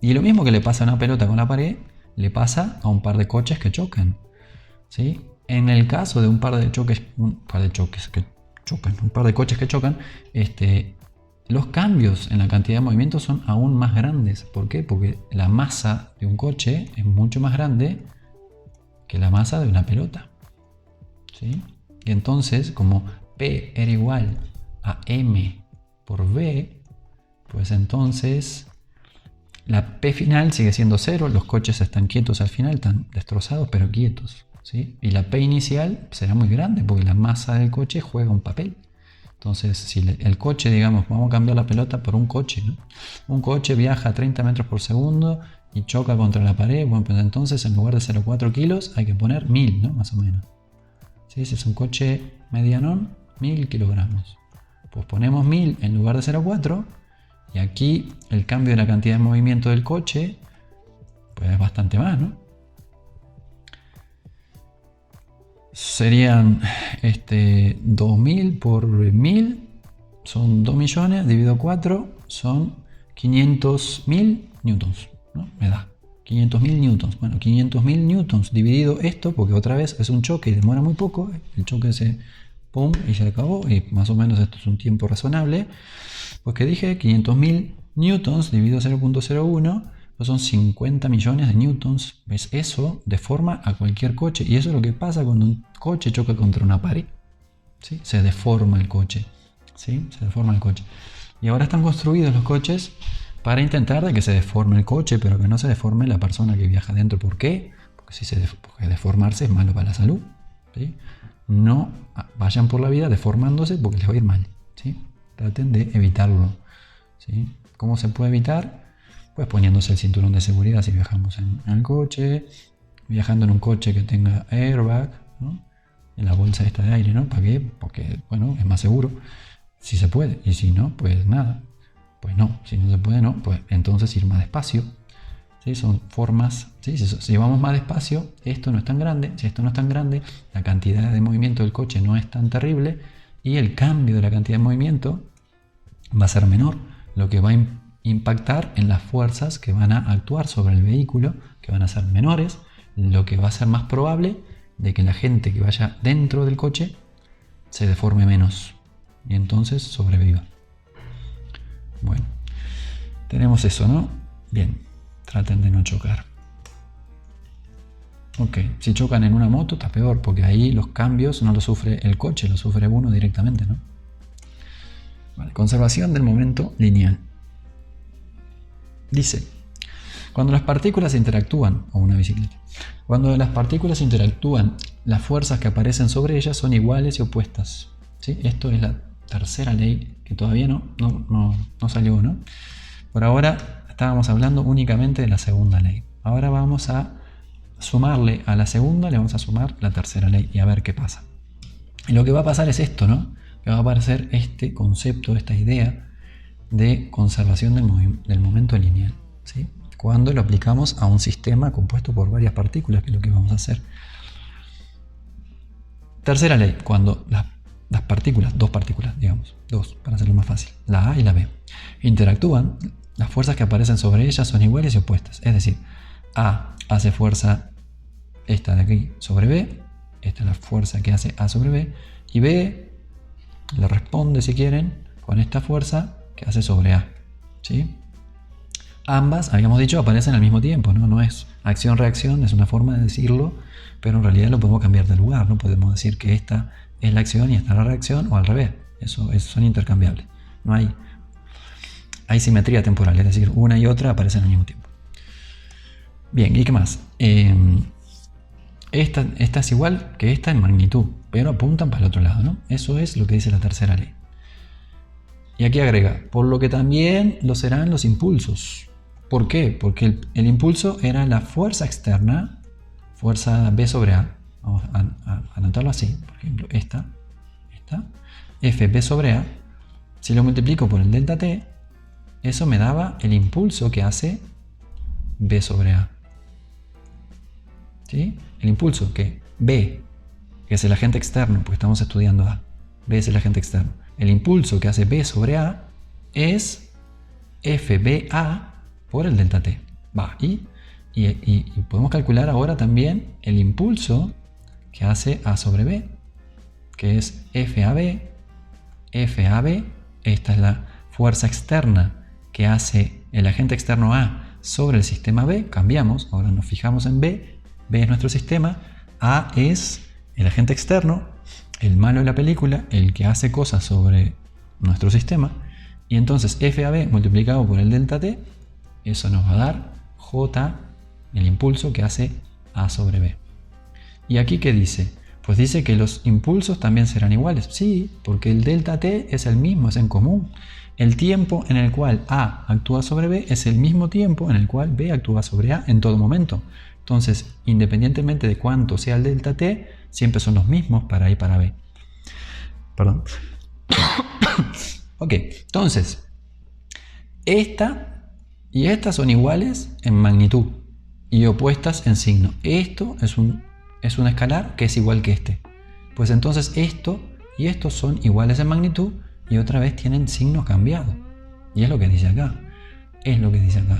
Y lo mismo que le pasa a una pelota con la pared, le pasa a un par de coches que chocan, ¿sí? En el caso de un par de coches que chocan, los cambios en la cantidad de movimientos son aún más grandes. ¿Por qué? Porque la masa de un coche es mucho más grande que la masa de una pelota, ¿sí? Y entonces, como P era igual a M por V, pues entonces la P final sigue siendo 0, los coches están quietos al final, están destrozados pero quietos, ¿sí? Y la P inicial será muy grande porque la masa del coche juega un papel. Entonces, si el coche, digamos, vamos a cambiar la pelota por un coche, ¿no? Un coche viaja a 30 metros por segundo y choca contra la pared, bueno, pues entonces en lugar de 0,4 kilos hay que poner 1000, ¿no? Más o menos. ¿Sí? Si es un coche medianón, 1000 kilogramos. Pues ponemos 1000 en lugar de 0,4 y aquí el cambio de la cantidad de movimiento del coche pues es bastante más, ¿no? Serían 2000 por 1000 son 2 millones, dividido 4 son 500.000 newtons, ¿no? Me da 500.000 newtons. Bueno, 500.000 newtons dividido esto, porque otra vez es un choque y demora muy poco. El choque se pum y se acabó, y más o menos esto es un tiempo razonable. Pues que dije 500.000 newtons dividido 0,01, pues son 50 millones de newtons. ¿Ves? Eso deforma a cualquier coche, y eso es lo que pasa cuando un coche choca contra una pared, ¿sí? Se deforma el coche, ¿sí? Se deforma el coche. Y ahora están construidos los coches para intentar de que se deforme el coche, pero que no se deforme la persona que viaja dentro. ¿Por qué? Porque deformarse es malo para la salud, ¿sí? No vayan por la vida deformándose porque les va a ir mal, ¿sí? Traten de evitarlo, ¿sí? ¿Cómo se puede evitar? Pues poniéndose el cinturón de seguridad si viajamos en el coche, viajando en un coche que tenga airbag, ¿no? En la bolsa esta de aire, ¿no? ¿Para qué? Porque, bueno, es más seguro, si se puede, y si no, pues nada. Pues no, si no se puede, no, pues entonces ir más despacio, ¿sí? Son formas, ¿sí? Si vamos más despacio, esto no es tan grande. Si esto no es tan grande, la cantidad de movimiento del coche no es tan terrible y el cambio de la cantidad de movimiento va a ser menor, lo que va a impactar en las fuerzas que van a actuar sobre el vehículo, que van a ser menores, lo que va a ser más probable de que la gente que vaya dentro del coche se deforme menos y entonces sobreviva. Bueno, tenemos eso, ¿no? Bien, traten de no chocar. Ok, si chocan en una moto está peor, porque ahí los cambios no los sufre el coche, los sufre uno directamente, ¿no? Vale, conservación del momento lineal. Dice, cuando las partículas interactúan, o una bicicleta, cuando las partículas interactúan, las fuerzas que aparecen sobre ellas son iguales y opuestas, ¿sí? Esto es la tercera ley que todavía no salió, ¿no? Por ahora estábamos hablando únicamente de la segunda ley. Ahora vamos a sumarle a la segunda, le vamos a sumar la tercera ley y a ver qué pasa. Y lo que va a pasar es esto, ¿no? Que va a aparecer este concepto, esta idea de conservación del momento lineal, ¿sí? Cuando lo aplicamos a un sistema compuesto por varias partículas, que es lo que vamos a hacer. Tercera ley, cuando las partículas, dos partículas, digamos, dos, para hacerlo más fácil, la A y la B, interactúan, las fuerzas que aparecen sobre ellas son iguales y opuestas. Es decir, A hace fuerza esta de aquí sobre B, esta es la fuerza que hace A sobre B, y B le responde, si quieren, con esta fuerza que hace sobre A, ¿sí? Ambas, habíamos dicho, aparecen al mismo tiempo, ¿no? No es acción-reacción, es una forma de decirlo, pero en realidad lo podemos cambiar de lugar, no podemos decir que esta es la acción y esta es la reacción, o al revés, Son intercambiables. No hay simetría temporal, es decir, una y otra aparecen al mismo tiempo. Bien, ¿y qué más? Esta es igual que esta en magnitud, pero apuntan para el otro lado, ¿no? Eso es lo que dice la tercera ley. Y aquí agrega, por lo que también lo serán los impulsos. ¿Por qué? Porque el impulso era la fuerza externa, fuerza B sobre A. Vamos a anotarlo así, por ejemplo, esta, FB sobre A. Si lo multiplico por el delta T, eso me daba el impulso que hace B sobre A. ¿Sí? El impulso que B, que es el agente externo, porque estamos estudiando A, B es el agente externo. El impulso que hace B sobre A es FBA por el delta T. Y podemos calcular ahora también el impulso que hace A sobre B, que es FAB. FAB, esta es la fuerza externa que hace el agente externo A sobre el sistema B. Cambiamos, ahora nos fijamos en B. B es nuestro sistema, A es el agente externo, el malo de la película, el que hace cosas sobre nuestro sistema. Y entonces FAB multiplicado por el delta T, eso nos va a dar J, el impulso que hace A sobre B. ¿Y aquí qué dice? Pues dice que los impulsos también serán iguales. Sí, porque el delta T es el mismo, es en común. El tiempo en el cual A actúa sobre B es el mismo tiempo en el cual B actúa sobre A en todo momento. Entonces, independientemente de cuánto sea el delta T, siempre son los mismos para A y para B. Perdón. Ok, entonces, esta y esta son iguales en magnitud y opuestas en signo. Esto es un escalar que es igual que este. Pues entonces esto y esto son iguales en magnitud y otra vez tienen signo cambiado. Y es lo que dice acá.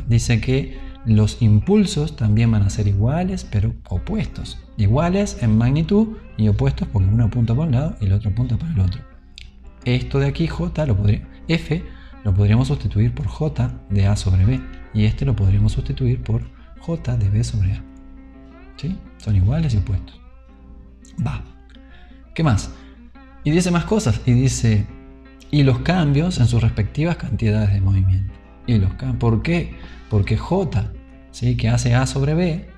Dice que los impulsos también van a ser iguales, pero opuestos. Iguales en magnitud y opuestos porque uno apunta para un lado y el otro apunta para el otro. Esto de aquí, F, lo podríamos sustituir por J de A sobre B. Y este lo podríamos sustituir por J de B sobre A. ¿Sí? Son iguales y opuestos. ¿Qué más? Y dice más cosas. Y dice, y los cambios en sus respectivas cantidades de movimiento. ¿Por qué? Porque J, ¿sí? Que hace A sobre B,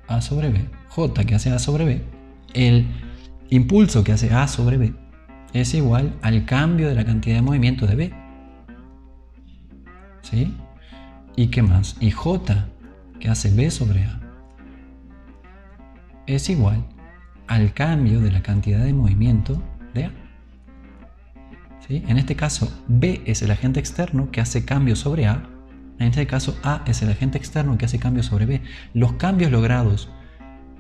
A sobre B, J que hace A sobre B, el impulso que hace A sobre B es igual al cambio de la cantidad de movimiento de B. ¿Sí? ¿Y qué más? Y J que hace B sobre A es igual al cambio de la cantidad de movimiento de A. ¿Sí? En este caso, B es el agente externo que hace cambio sobre A. En este caso, A es el agente externo que hace cambio sobre B. Los cambios logrados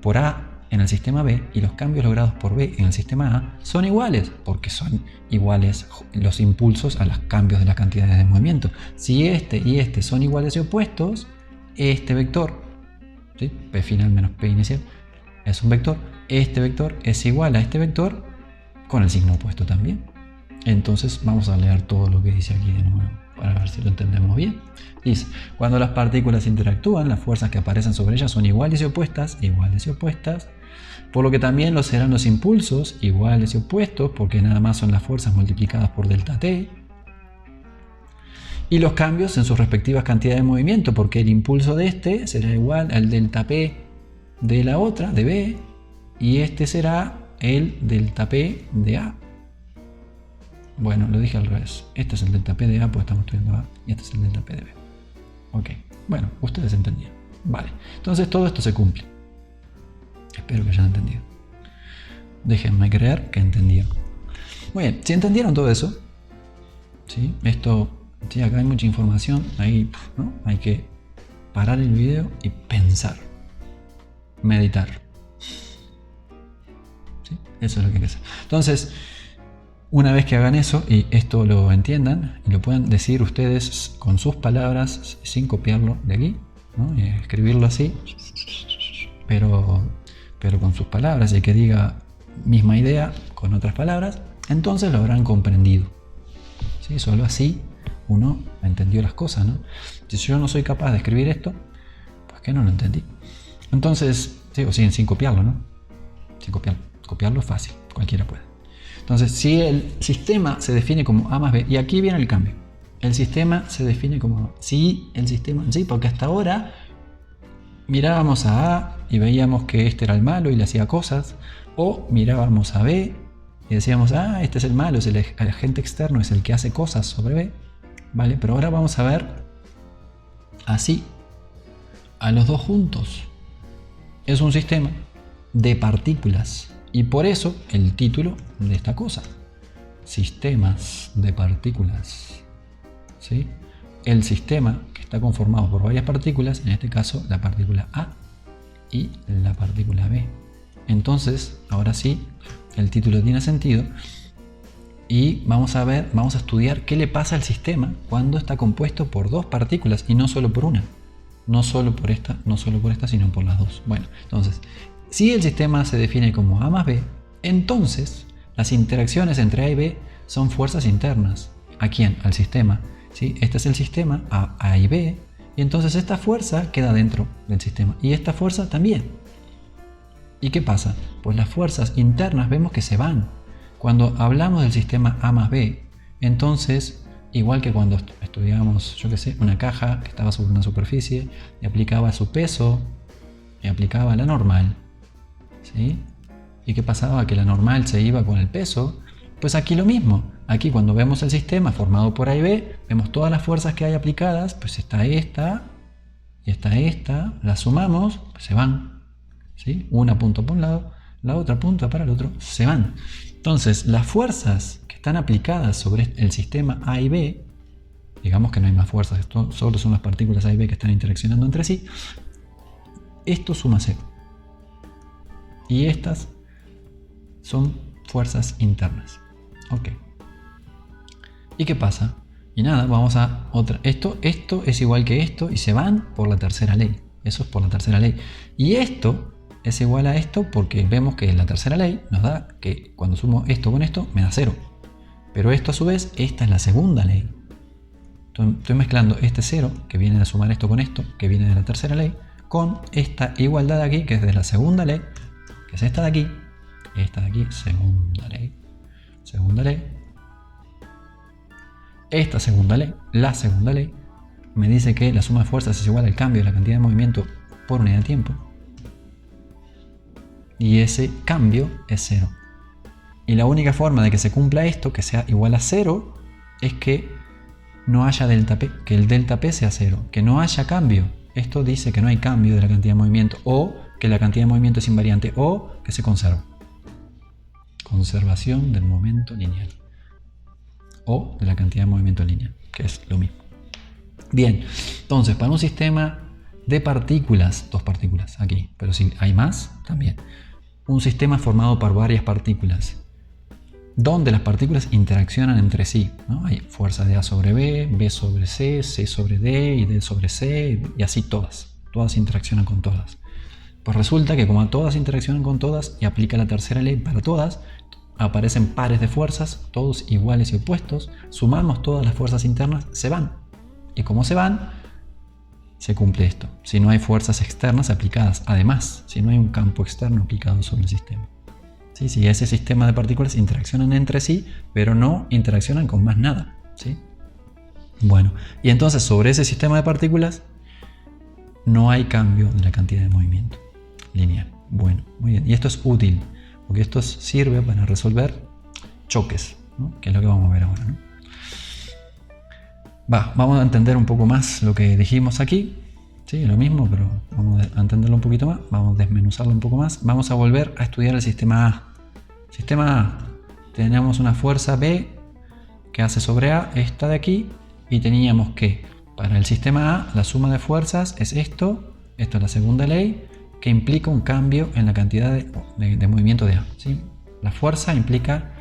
por A en el sistema B y los cambios logrados por B en el sistema A son iguales, porque son iguales los impulsos a los cambios de las cantidades de movimiento. Si este y este son iguales y opuestos, este vector, ¿sí? P final menos P inicial, es un vector. Este vector es igual a este vector con el signo opuesto también. Entonces vamos a leer todo lo que dice aquí de nuevo para ver si lo entendemos bien. Dice, cuando las partículas interactúan, las fuerzas que aparecen sobre ellas son iguales y opuestas, por lo que también lo serán los impulsos, iguales y opuestos, porque nada más son las fuerzas multiplicadas por delta T, y los cambios en sus respectivas cantidades de movimiento, porque el impulso de este será igual al delta P de la otra, de B, y este será el delta P de A. Bueno, lo dije al revés. Este es el delta P de A, pues estamos estudiando A, y este es el delta P de B. Ok, bueno, ustedes entendieron. Vale, entonces todo esto se cumple. Espero que hayan entendido. Déjenme creer que entendieron. Muy bien, si entendieron todo eso, ¿sí? Sí, acá hay mucha información, ahí, ¿no? Hay que parar el video y pensar, meditar. ¿Sí? Eso es lo que hay que hacer. Entonces, una vez que hagan eso y esto lo entiendan y lo puedan decir ustedes con sus palabras sin copiarlo de aquí, ¿no? Y escribirlo así, pero con sus palabras y que diga misma idea con otras palabras, entonces lo habrán comprendido. ¿Sí? Solo así uno entendió las cosas, ¿no? Si yo no soy capaz de escribir esto, pues que no lo entendí. Entonces, sí, o sin copiarlo, ¿no? Sin copiarlo. Copiarlo es fácil, cualquiera puede. Entonces, si el sistema se define como A más B, y aquí viene el cambio. El sistema se define como sí, el sistema, sí, porque hasta ahora mirábamos a A y veíamos que este era el malo y le hacía cosas, o mirábamos a B y decíamos, ah, este es el malo, es el agente externo, es el que hace cosas sobre B, ¿vale? Pero ahora vamos a ver así, a los dos juntos. Es un sistema de partículas y por eso el título de esta cosa, sistemas de partículas, ¿sí? El sistema que está conformado por varias partículas, en este caso la partícula A y la partícula B. Entonces, ahora sí, el título tiene sentido y vamos a estudiar qué le pasa al sistema cuando está compuesto por dos partículas y no solo por una. No solo por esta, sino por las dos. Bueno, entonces, si el sistema se define como A más B, entonces las interacciones entre A y B son fuerzas internas. ¿A quién? Al sistema. ¿Sí? Este es el sistema A y B, y entonces esta fuerza queda dentro del sistema y esta fuerza también. ¿Y qué pasa? Pues las fuerzas internas vemos que se van. Cuando hablamos del sistema A más B, entonces, igual que cuando estudiábamos, yo qué sé, una caja que estaba sobre una superficie y aplicaba su peso y aplicaba la normal, ¿sí? ¿Y qué pasaba? Que la normal se iba con el peso. Pues aquí lo mismo. Aquí cuando vemos el sistema formado por A y B, vemos todas las fuerzas que hay aplicadas, pues está esta y está esta, las sumamos, pues se van. ¿Sí? Una punta para un lado, la otra punta para el otro, se van. Entonces, las fuerzas que están aplicadas sobre el sistema A y B, digamos que no hay más fuerzas, esto solo son las partículas A y B que están interaccionando entre sí, esto suma 0. Y estas son fuerzas internas. Ok. ¿Y qué pasa? Y nada, vamos a otra. Esto es igual que esto y se van por la tercera ley. Eso es por la tercera ley. Y esto es igual a esto porque vemos que la tercera ley nos da que cuando sumo esto con esto me da 0. Pero esto a su vez, esta es la segunda ley. Estoy mezclando este 0, que viene a sumar esto con esto, que viene de la tercera ley, con esta igualdad de aquí, que es de la segunda ley, que es esta de aquí, segunda ley. Segunda ley. Esta segunda ley, la segunda ley, me dice que la suma de fuerzas es igual al cambio de la cantidad de movimiento por unidad de tiempo. Y ese cambio es 0. Y la única forma de que se cumpla esto, que sea igual a 0, es que no haya delta P, que el delta P sea 0, que no haya cambio. Esto dice que no hay cambio de la cantidad de movimiento, o que la cantidad de movimiento es invariante, o que se conserva. Conservación del momento lineal. O de la cantidad de movimiento lineal, que es lo mismo. Bien, entonces para un sistema de partículas, dos partículas aquí, pero si hay más, también. Un sistema formado por varias partículas, donde las partículas interaccionan entre sí, ¿no? Hay fuerza de A sobre B, B sobre C, C sobre D y D sobre C, y así todas interaccionan con todas. Pues resulta que como todas interaccionan con todas y aplica la tercera ley para todas, aparecen pares de fuerzas, todos iguales y opuestos, sumamos todas las fuerzas internas, se van. Y como se van, se cumple esto. Si no hay fuerzas externas aplicadas, además, si no hay un campo externo aplicado sobre el sistema. ¿Sí? Si ese sistema de partículas interaccionan entre sí, pero no interaccionan con más nada. ¿Sí? Bueno, y entonces sobre ese sistema de partículas no hay cambio de la cantidad de movimiento lineal. Bueno, muy bien. Y esto es útil, porque esto sirve para resolver choques, ¿no? Que es lo que vamos a ver ahora, ¿no? Vamos a entender un poco más lo que dijimos aquí. Sí, lo mismo, pero vamos a entenderlo un poquito más. Vamos a desmenuzarlo un poco más. Vamos a volver a estudiar el sistema A. Sistema A. Teníamos una fuerza B que hace sobre A, esta de aquí. Y teníamos que, para el sistema A, la suma de fuerzas es esto. Esto es la segunda ley, que implica un cambio en la cantidad de movimiento de A. ¿Sí? La fuerza implica,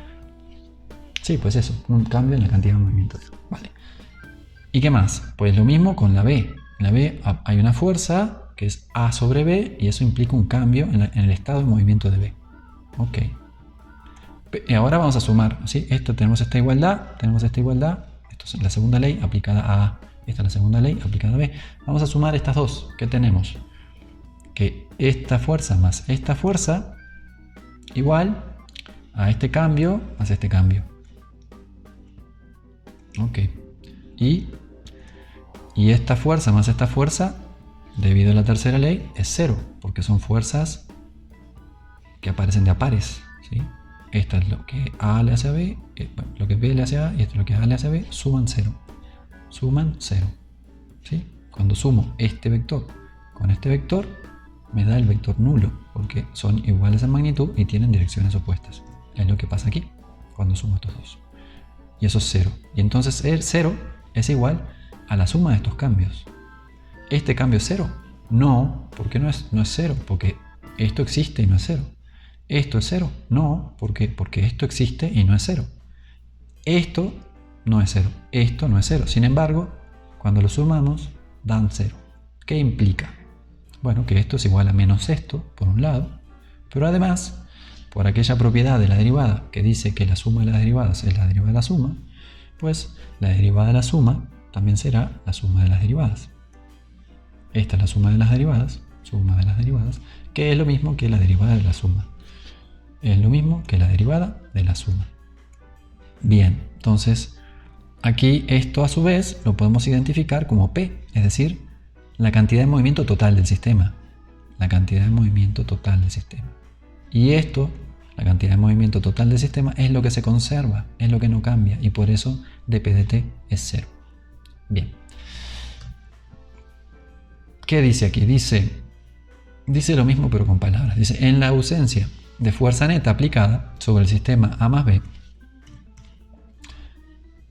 sí, pues eso, un cambio en la cantidad de movimiento de A. Vale. ¿Y qué más? Pues lo mismo con la B. En la B hay una fuerza que es A sobre B y eso implica un cambio en el estado de movimiento de B. Ok. Y ahora vamos a sumar, ¿sí? Tenemos esta igualdad. Esto es la segunda ley aplicada a A. Esta es la segunda ley aplicada a B. Vamos a sumar estas dos. ¿Qué tenemos? Que esta fuerza más esta fuerza igual a este cambio más este cambio. Ok. Y esta fuerza más esta fuerza, debido a la tercera ley, es 0, porque son fuerzas que aparecen de a pares, ¿sí? Esta es lo que A le hace a B, lo que B le hace a A, y esto es lo que A le hace a B, suman 0. Suman 0. ¿Sí? Cuando sumo este vector con este vector, me da el vector nulo, porque son iguales en magnitud y tienen direcciones opuestas. Es lo que pasa aquí, cuando sumo estos dos. Y eso es 0. Y entonces el 0 es igual a la suma de estos cambios. ¿Este cambio es 0? No, porque no es 0, porque esto existe y no es 0. ¿Esto es 0? No, porque esto existe y no es 0. Esto no es 0, esto no es 0. Sin embargo, cuando lo sumamos, dan 0. ¿Qué implica? Bueno, que esto es igual a menos esto, por un lado, pero además, por aquella propiedad de la derivada que dice que la suma de las derivadas es la derivada de la suma, pues la derivada de la suma también será la suma de las derivadas. Esta es la suma de las derivadas, que es lo mismo que la derivada de la suma. Es lo mismo que la derivada de la suma. Bien, entonces aquí esto a su vez lo podemos identificar como P, es decir, la cantidad de movimiento total del sistema. La cantidad de movimiento total del sistema. Y esto, la cantidad de movimiento total del sistema, es lo que se conserva, es lo que no cambia, y por eso dp dt es 0. Bien. ¿Qué dice aquí? Dice lo mismo pero con palabras. Dice, en la ausencia de fuerza neta aplicada sobre el sistema A más B,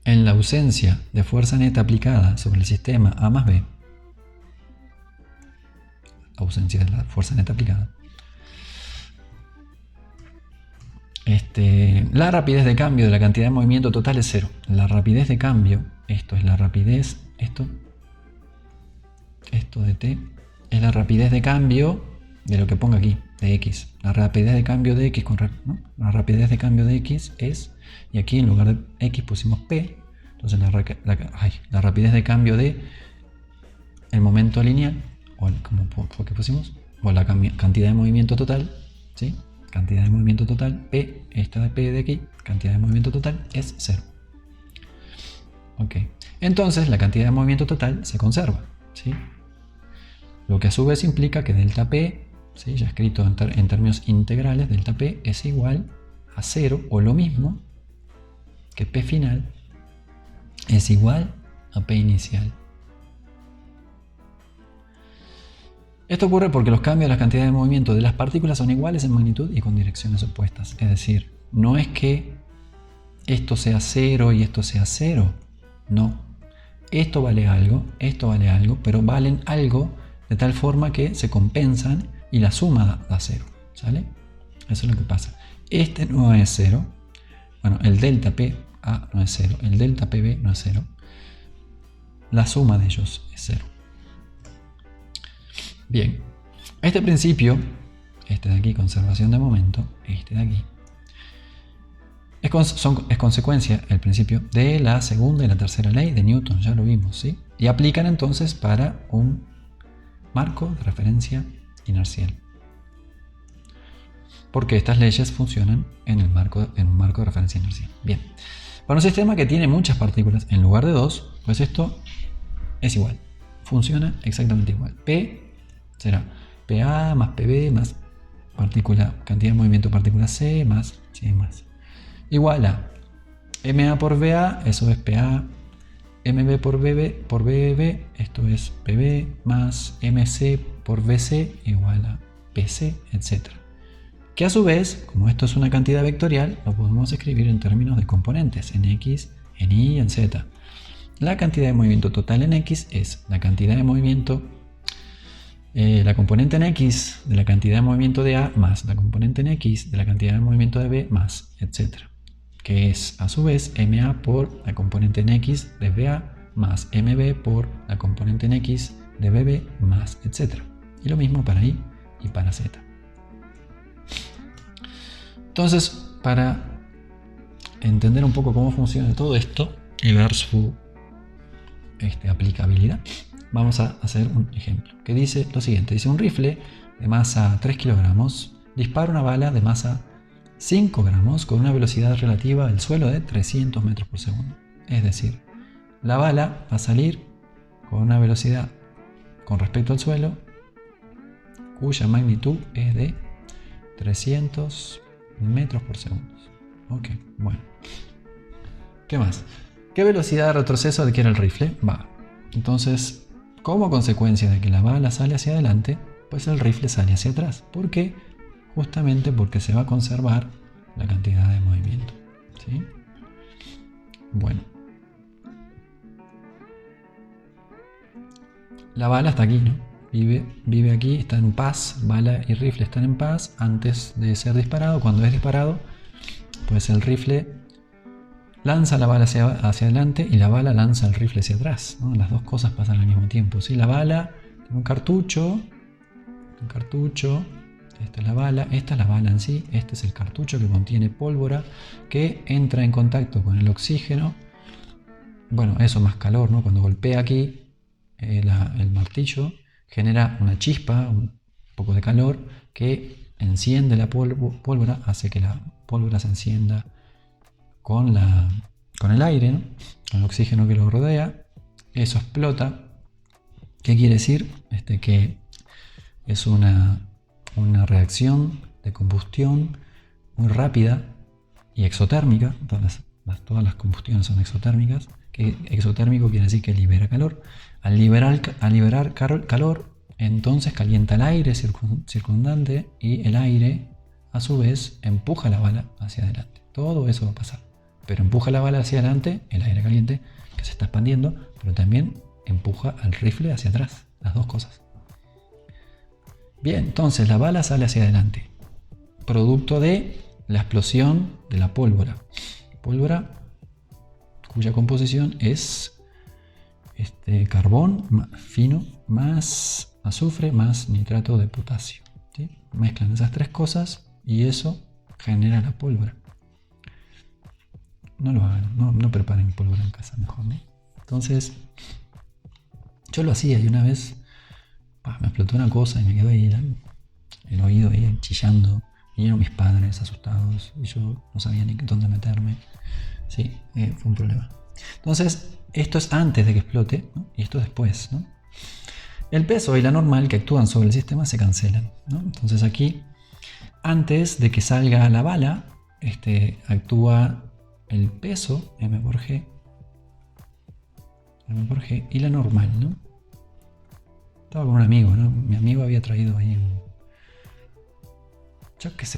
en la ausencia de fuerza neta aplicada sobre el sistema A más B, ausencia de la fuerza neta aplicada, la rapidez de cambio de la cantidad de movimiento total es 0. La rapidez de cambio, esto es la rapidez, esto de t, es la rapidez de cambio de lo que ponga aquí, de x. La rapidez de cambio de x, ¿no? La rapidez de cambio de x es, y aquí en lugar de x pusimos p, entonces la rapidez de cambio de el momento lineal, o como fue que pusimos, o la cantidad de movimiento total, ¿sí? Cantidad de movimiento total, P, esta de P de aquí, cantidad de movimiento total es 0. Ok. Entonces la cantidad de movimiento total se conserva, ¿sí? Lo que a su vez implica que delta P, ¿sí? Ya escrito en términos integrales, delta P es igual a 0 o lo mismo que P final es igual a P inicial. Esto ocurre porque los cambios de las cantidades de movimiento de las partículas son iguales en magnitud y con direcciones opuestas. Es decir, no es que esto sea 0 y esto sea 0. No. Esto vale algo, pero valen algo de tal forma que se compensan y la suma da 0. ¿Sale? Eso es lo que pasa. Este no es 0. Bueno, el delta PA no es 0. El delta PB no es 0. La suma de ellos es 0. Bien, este principio, este de aquí, conservación de momento, este de aquí, es consecuencia, el principio, de la segunda y la tercera ley de Newton, ya lo vimos, ¿sí? Y aplican entonces para un marco de referencia inercial. Porque estas leyes funcionan en un marco de referencia inercial. Bien, para un sistema que tiene muchas partículas en lugar de 2, pues esto es igual, funciona exactamente igual. P será PA más PB más cantidad de movimiento partícula C más C más. Igual a MA por BA, eso es PA, MB por BB, esto es PB, más MC por BC igual a PC, etc. Que a su vez, como esto es una cantidad vectorial, lo podemos escribir en términos de componentes, en X, en Y y en Z. La cantidad de movimiento total en X es la cantidad de movimiento la componente en X de la cantidad de movimiento de A más la componente en X de la cantidad de movimiento de B más, etc. Que es a su vez MA por la componente en X de BA más MB por la componente en X de BB más, etc. Y lo mismo para Y y para Z. Entonces, para entender un poco cómo funciona todo esto y ver su aplicabilidad, vamos a hacer un ejemplo que dice lo siguiente. Dice: un rifle de masa 3 kilogramos dispara una bala de masa 5 gramos con una velocidad relativa al suelo de 300 metros por segundo. Es decir, la bala va a salir con una velocidad con respecto al suelo cuya magnitud es de 300 metros por segundo. Ok, bueno. ¿Qué más? ¿Qué velocidad de retroceso adquiere el rifle? Va. Entonces, como consecuencia de que la bala sale hacia adelante, pues el rifle sale hacia atrás. ¿Por qué? Justamente porque se va a conservar la cantidad de movimiento. ¿Sí? Bueno. La bala está aquí, ¿no? Vive aquí, está en paz. Bala y rifle están en paz antes de ser disparado. Cuando es disparado, pues el rifle lanza la bala hacia adelante y la bala lanza el rifle hacia atrás, ¿no? Las dos cosas pasan al mismo tiempo. ¿Sí? La bala tiene un cartucho. Esta es la bala en sí, este es el cartucho que contiene pólvora que entra en contacto con el oxígeno. Bueno, eso más calor, ¿no? Cuando golpea aquí el martillo genera una chispa, un poco de calor que enciende la pólvora, hace que la pólvora se encienda con el aire, ¿no? Con el oxígeno que lo rodea. Eso explota. ¿Qué quiere decir? Que es una reacción de combustión muy rápida y exotérmica. Todas las combustiones son exotérmicas. Que exotérmico quiere decir que libera calor. Al liberar calor, entonces calienta el aire circundante y el aire a su vez empuja la bala hacia adelante. Todo eso va a pasar. Pero empuja la bala hacia adelante, el aire caliente que se está expandiendo, pero también empuja al rifle hacia atrás. Las dos cosas. Bien, entonces la bala sale hacia adelante, producto de la explosión de la pólvora. Pólvora cuya composición es carbón fino más azufre más nitrato de potasio. ¿Sí? Mezclan esas tres cosas y eso genera la pólvora. No lo hagan, no preparen pólvora en casa, mejor, ¿no? Entonces, yo lo hacía y una vez me explotó una cosa y me quedó ahí el oído ahí chillando. Vinieron mis padres asustados y yo no sabía ni dónde meterme. Sí, fue un problema. Entonces, esto es antes de que explote, ¿no? Y esto después, ¿no? El peso y la normal que actúan sobre el sistema se cancelan, ¿no? Entonces aquí, antes de que salga la bala, actúa el peso, M por G, y la normal, ¿no? Estaba con un amigo, ¿no? Mi amigo había traído ahí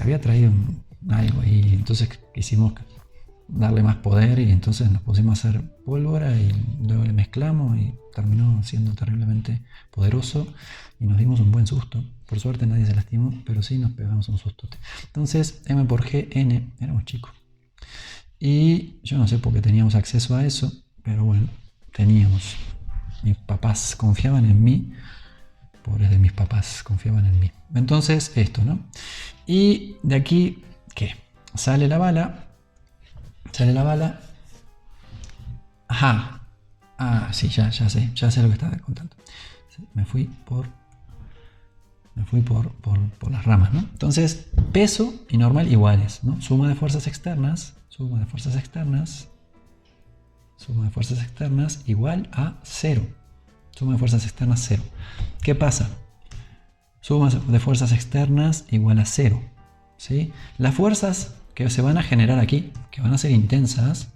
había traído algo ahí, entonces quisimos darle más poder y entonces nos pusimos a hacer pólvora y luego le mezclamos y terminó siendo terriblemente poderoso y nos dimos un buen susto. Por suerte nadie se lastimó, pero sí nos pegamos un susto. Entonces M por G, N, éramos chicos. Y yo no sé por qué teníamos acceso a eso, pero bueno, teníamos. Mis papás confiaban en mí, pobres de mis papás, confiaban en mí. Entonces esto, ¿no? Y de aquí, ¿qué? Sale la bala. Ajá. Ah, sí, ya sé lo que estaba contando. Me fui por las ramas, ¿no? Entonces, peso y normal iguales, ¿no? Suma de fuerzas externas igual a 0. Suma de fuerzas externas 0. ¿Qué pasa? Suma de fuerzas externas igual a 0. ¿Sí? Las fuerzas que se van a generar aquí, que van a ser intensas,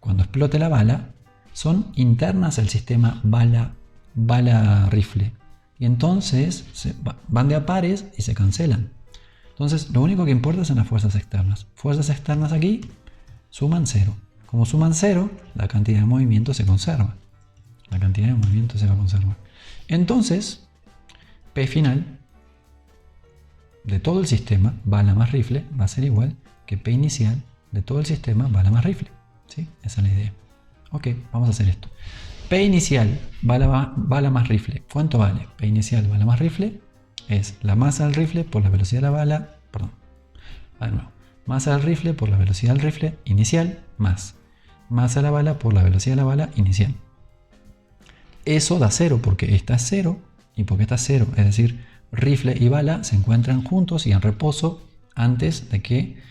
cuando explote la bala, son internas al sistema bala-rifle. Y entonces van de a pares y se cancelan. Entonces lo único que importa son las fuerzas externas. Fuerzas externas aquí suman 0. Como suman 0, la cantidad de movimiento se conserva. Entonces, P final de todo el sistema, bala más rifle, va a ser igual que P inicial de todo el sistema, bala más rifle. ¿Sí? Esa es la idea. Ok, vamos a hacer esto. P inicial, bala más rifle. ¿Cuánto vale? P inicial, bala más rifle, es la masa del rifle por la velocidad de la bala, de nuevo. Masa del rifle por la velocidad del rifle inicial, más masa de la bala por la velocidad de la bala inicial. Eso da 0 porque esta es 0 y porque esta es 0. Es decir, rifle y bala se encuentran juntos y en reposo antes de que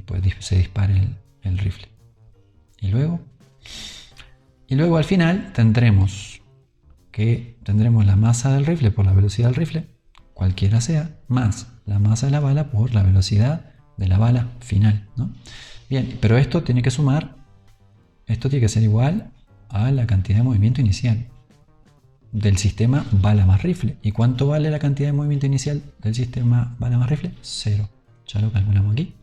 pues se dispare el rifle. Y luego al final tendremos la masa del rifle por la velocidad del rifle, cualquiera sea, más la masa de la bala por la velocidad de la bala final, ¿no? Bien, pero esto tiene que ser igual a la cantidad de movimiento inicial del sistema bala más rifle. ¿Y cuánto vale la cantidad de movimiento inicial del sistema bala más rifle? 0. Ya lo calculamos aquí.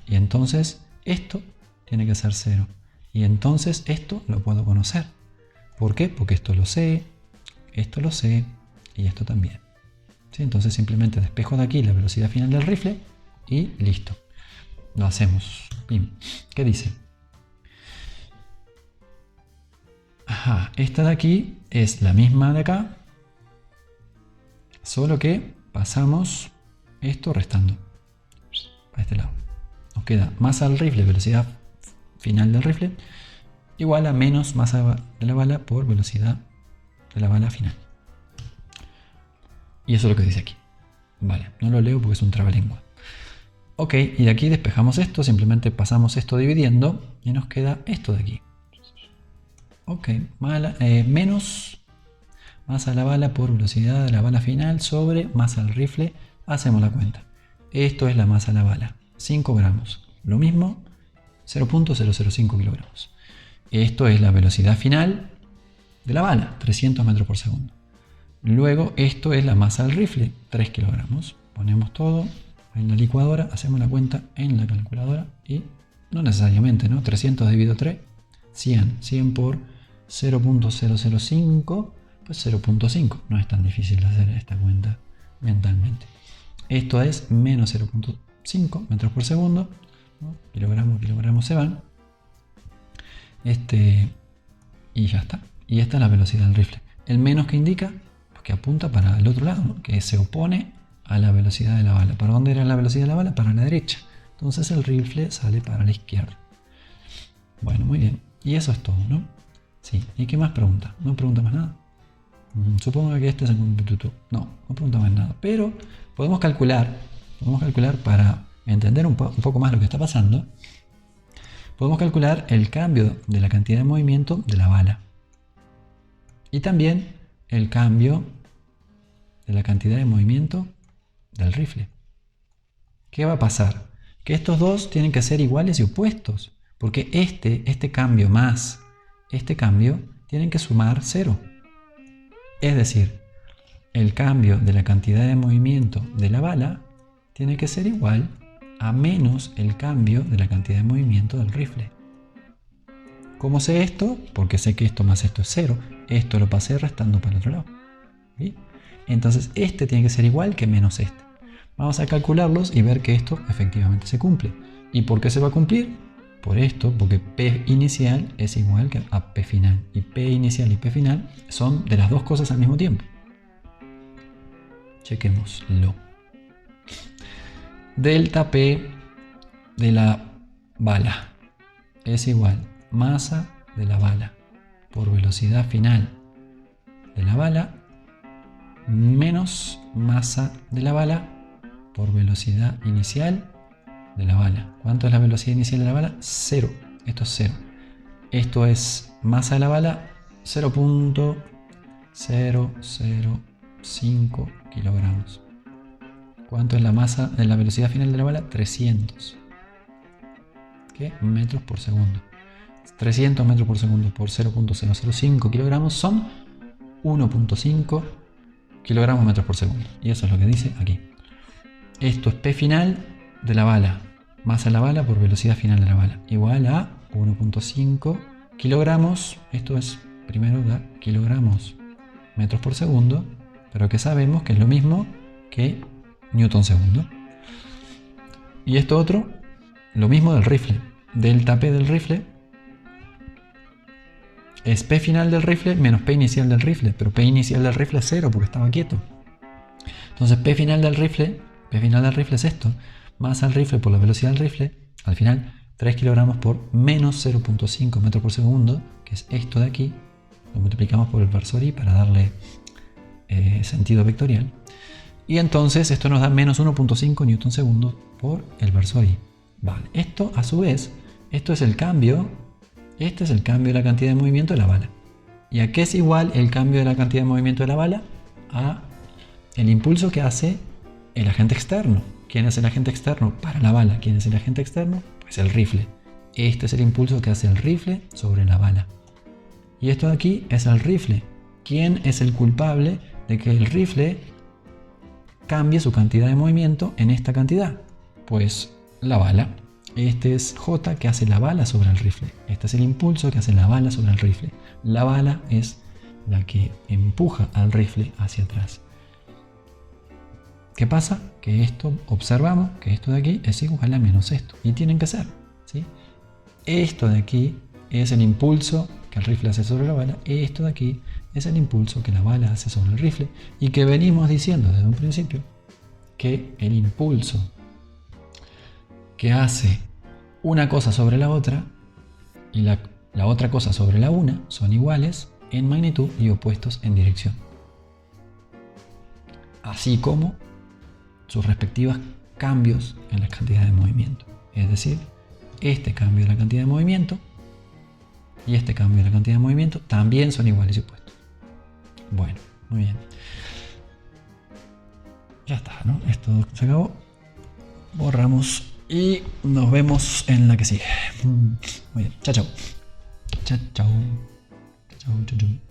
Y entonces esto tiene que ser 0. Y entonces esto lo puedo conocer. ¿Por qué? Porque esto lo sé y esto también. ¿Sí? Entonces simplemente despejo de aquí la velocidad final del rifle y listo. Lo hacemos. Bien. ¿Qué dice? Ajá, esta de aquí es la misma de acá, solo que pasamos esto restando para este lado. Nos queda masa del rifle, velocidad final del rifle, igual a menos masa de la bala por velocidad de la bala final. Y eso es lo que dice aquí. Vale, no lo leo porque es un trabalengua. Ok, y de aquí despejamos esto, simplemente pasamos esto dividiendo y nos queda esto de aquí. Ok, menos masa de la bala por velocidad de la bala final sobre masa del rifle. Hacemos la cuenta. Esto es la masa de la bala, 5 gramos. Lo mismo, 0.005 kilogramos. Esto es la velocidad final de la bala, 300 metros por segundo. Luego esto es la masa del rifle, 3 kilogramos. Ponemos todo en la licuadora, hacemos la cuenta en la calculadora y no necesariamente, ¿no? 300 dividido 3, 100. 100 por 0.005, pues 0.5. No es tan difícil hacer esta cuenta mentalmente. Esto es menos 0.5 metros por segundo, ¿no? Kilogramos se van. Y ya está. Y esta es la velocidad del rifle. El menos que indica, pues que apunta para el otro lado, ¿no? Que se opone a la velocidad de la bala. ¿Para dónde era la velocidad de la bala? Para la derecha. Entonces el rifle sale para la izquierda. Bueno, muy bien. Y eso es todo, ¿no? Sí. ¿Y qué más pregunta? ¿No pregunta más nada? Supongo que este es el completuto. No pregunta más nada. Pero podemos calcular para entender un poco más lo que está pasando. Podemos calcular el cambio de la cantidad de movimiento de la bala. Y también el cambio de la cantidad de movimiento del rifle. ¿Qué va a pasar? Que estos dos tienen que ser iguales y opuestos. Porque este cambio más este cambio tienen que sumar 0. Es decir, el cambio de la cantidad de movimiento de la bala tiene que ser igual a menos el cambio de la cantidad de movimiento del rifle. ¿Cómo sé esto? Porque sé que esto más esto es 0. Esto lo pasé restando para el otro lado. ¿Sí? Entonces este tiene que ser igual que menos este. Vamos a calcularlos y ver que esto efectivamente se cumple. ¿Y por qué se va a cumplir? Por esto, porque P inicial es igual que a P final. Y P inicial y P final son de las dos cosas al mismo tiempo. Chequémoslo. Delta P de la bala es igual masa de la bala por velocidad final de la bala menos masa de la bala por velocidad inicial de la bala. ¿Cuánto es la velocidad inicial de la bala? 0. Esto es 0. Esto es masa de la bala 0.005 kilogramos. ¿Cuánto es la masa de la velocidad final de la bala? 300. ¿Qué? Metros por segundo. 300 metros por segundo por 0.005 kilogramos son 1.5 kilogramos metros por segundo. Y eso es lo que dice aquí. Esto es P final de la bala. Masa de la bala por velocidad final de la bala. Igual a 1.5 kilogramos. Esto es, primero da kilogramos metros por segundo. Pero que sabemos que es lo mismo que newton segundo. Y esto otro, lo mismo del rifle. Delta P del rifle es P final del rifle menos P inicial del rifle. Pero P inicial del rifle es 0 porque estaba quieto. Entonces P final del rifle es esto. Masa al rifle por la velocidad del rifle. Al final 3 kilogramos por menos 0.5 metros por segundo. Que es esto de aquí. Lo multiplicamos por el versor I para darle sentido vectorial. Y entonces esto nos da menos 1.5 newton segundo por el verso I. Vale, esto a su vez, esto es el cambio, este es el cambio de la cantidad de movimiento de la bala. ¿Y a qué es igual el cambio de la cantidad de movimiento de la bala? A el impulso que hace el agente externo. ¿Quién es el agente externo para la bala? ¿Quién es el agente externo? Pues el rifle. Este es el impulso que hace el rifle sobre la bala. Y esto de aquí es el rifle. ¿Quién es el culpable de que el rifle cambie su cantidad de movimiento en esta cantidad? Pues la bala. Este es J que hace la bala sobre el rifle. Este es el impulso que hace la bala sobre el rifle. La bala es la que empuja al rifle hacia atrás. ¿Qué pasa? Que esto, observamos que esto de aquí es igual a menos esto. Y tienen que ser, ¿sí? Esto de aquí es el impulso que el rifle hace sobre la bala. Esto de aquí es el impulso que la bala hace sobre el rifle. Y que venimos diciendo desde un principio que el impulso que hace una cosa sobre la otra y la otra cosa sobre la una son iguales en magnitud y opuestos en dirección. Así como sus respectivos cambios en la cantidad de movimiento. Es decir, este cambio de la cantidad de movimiento y este cambio de la cantidad de movimiento también son iguales y opuestos. Bueno, muy bien. Ya está, ¿no? Esto se acabó. Borramos y nos vemos en la que sigue. Muy bien. Chao, chao. Chao, chao. Chao, chao, chao.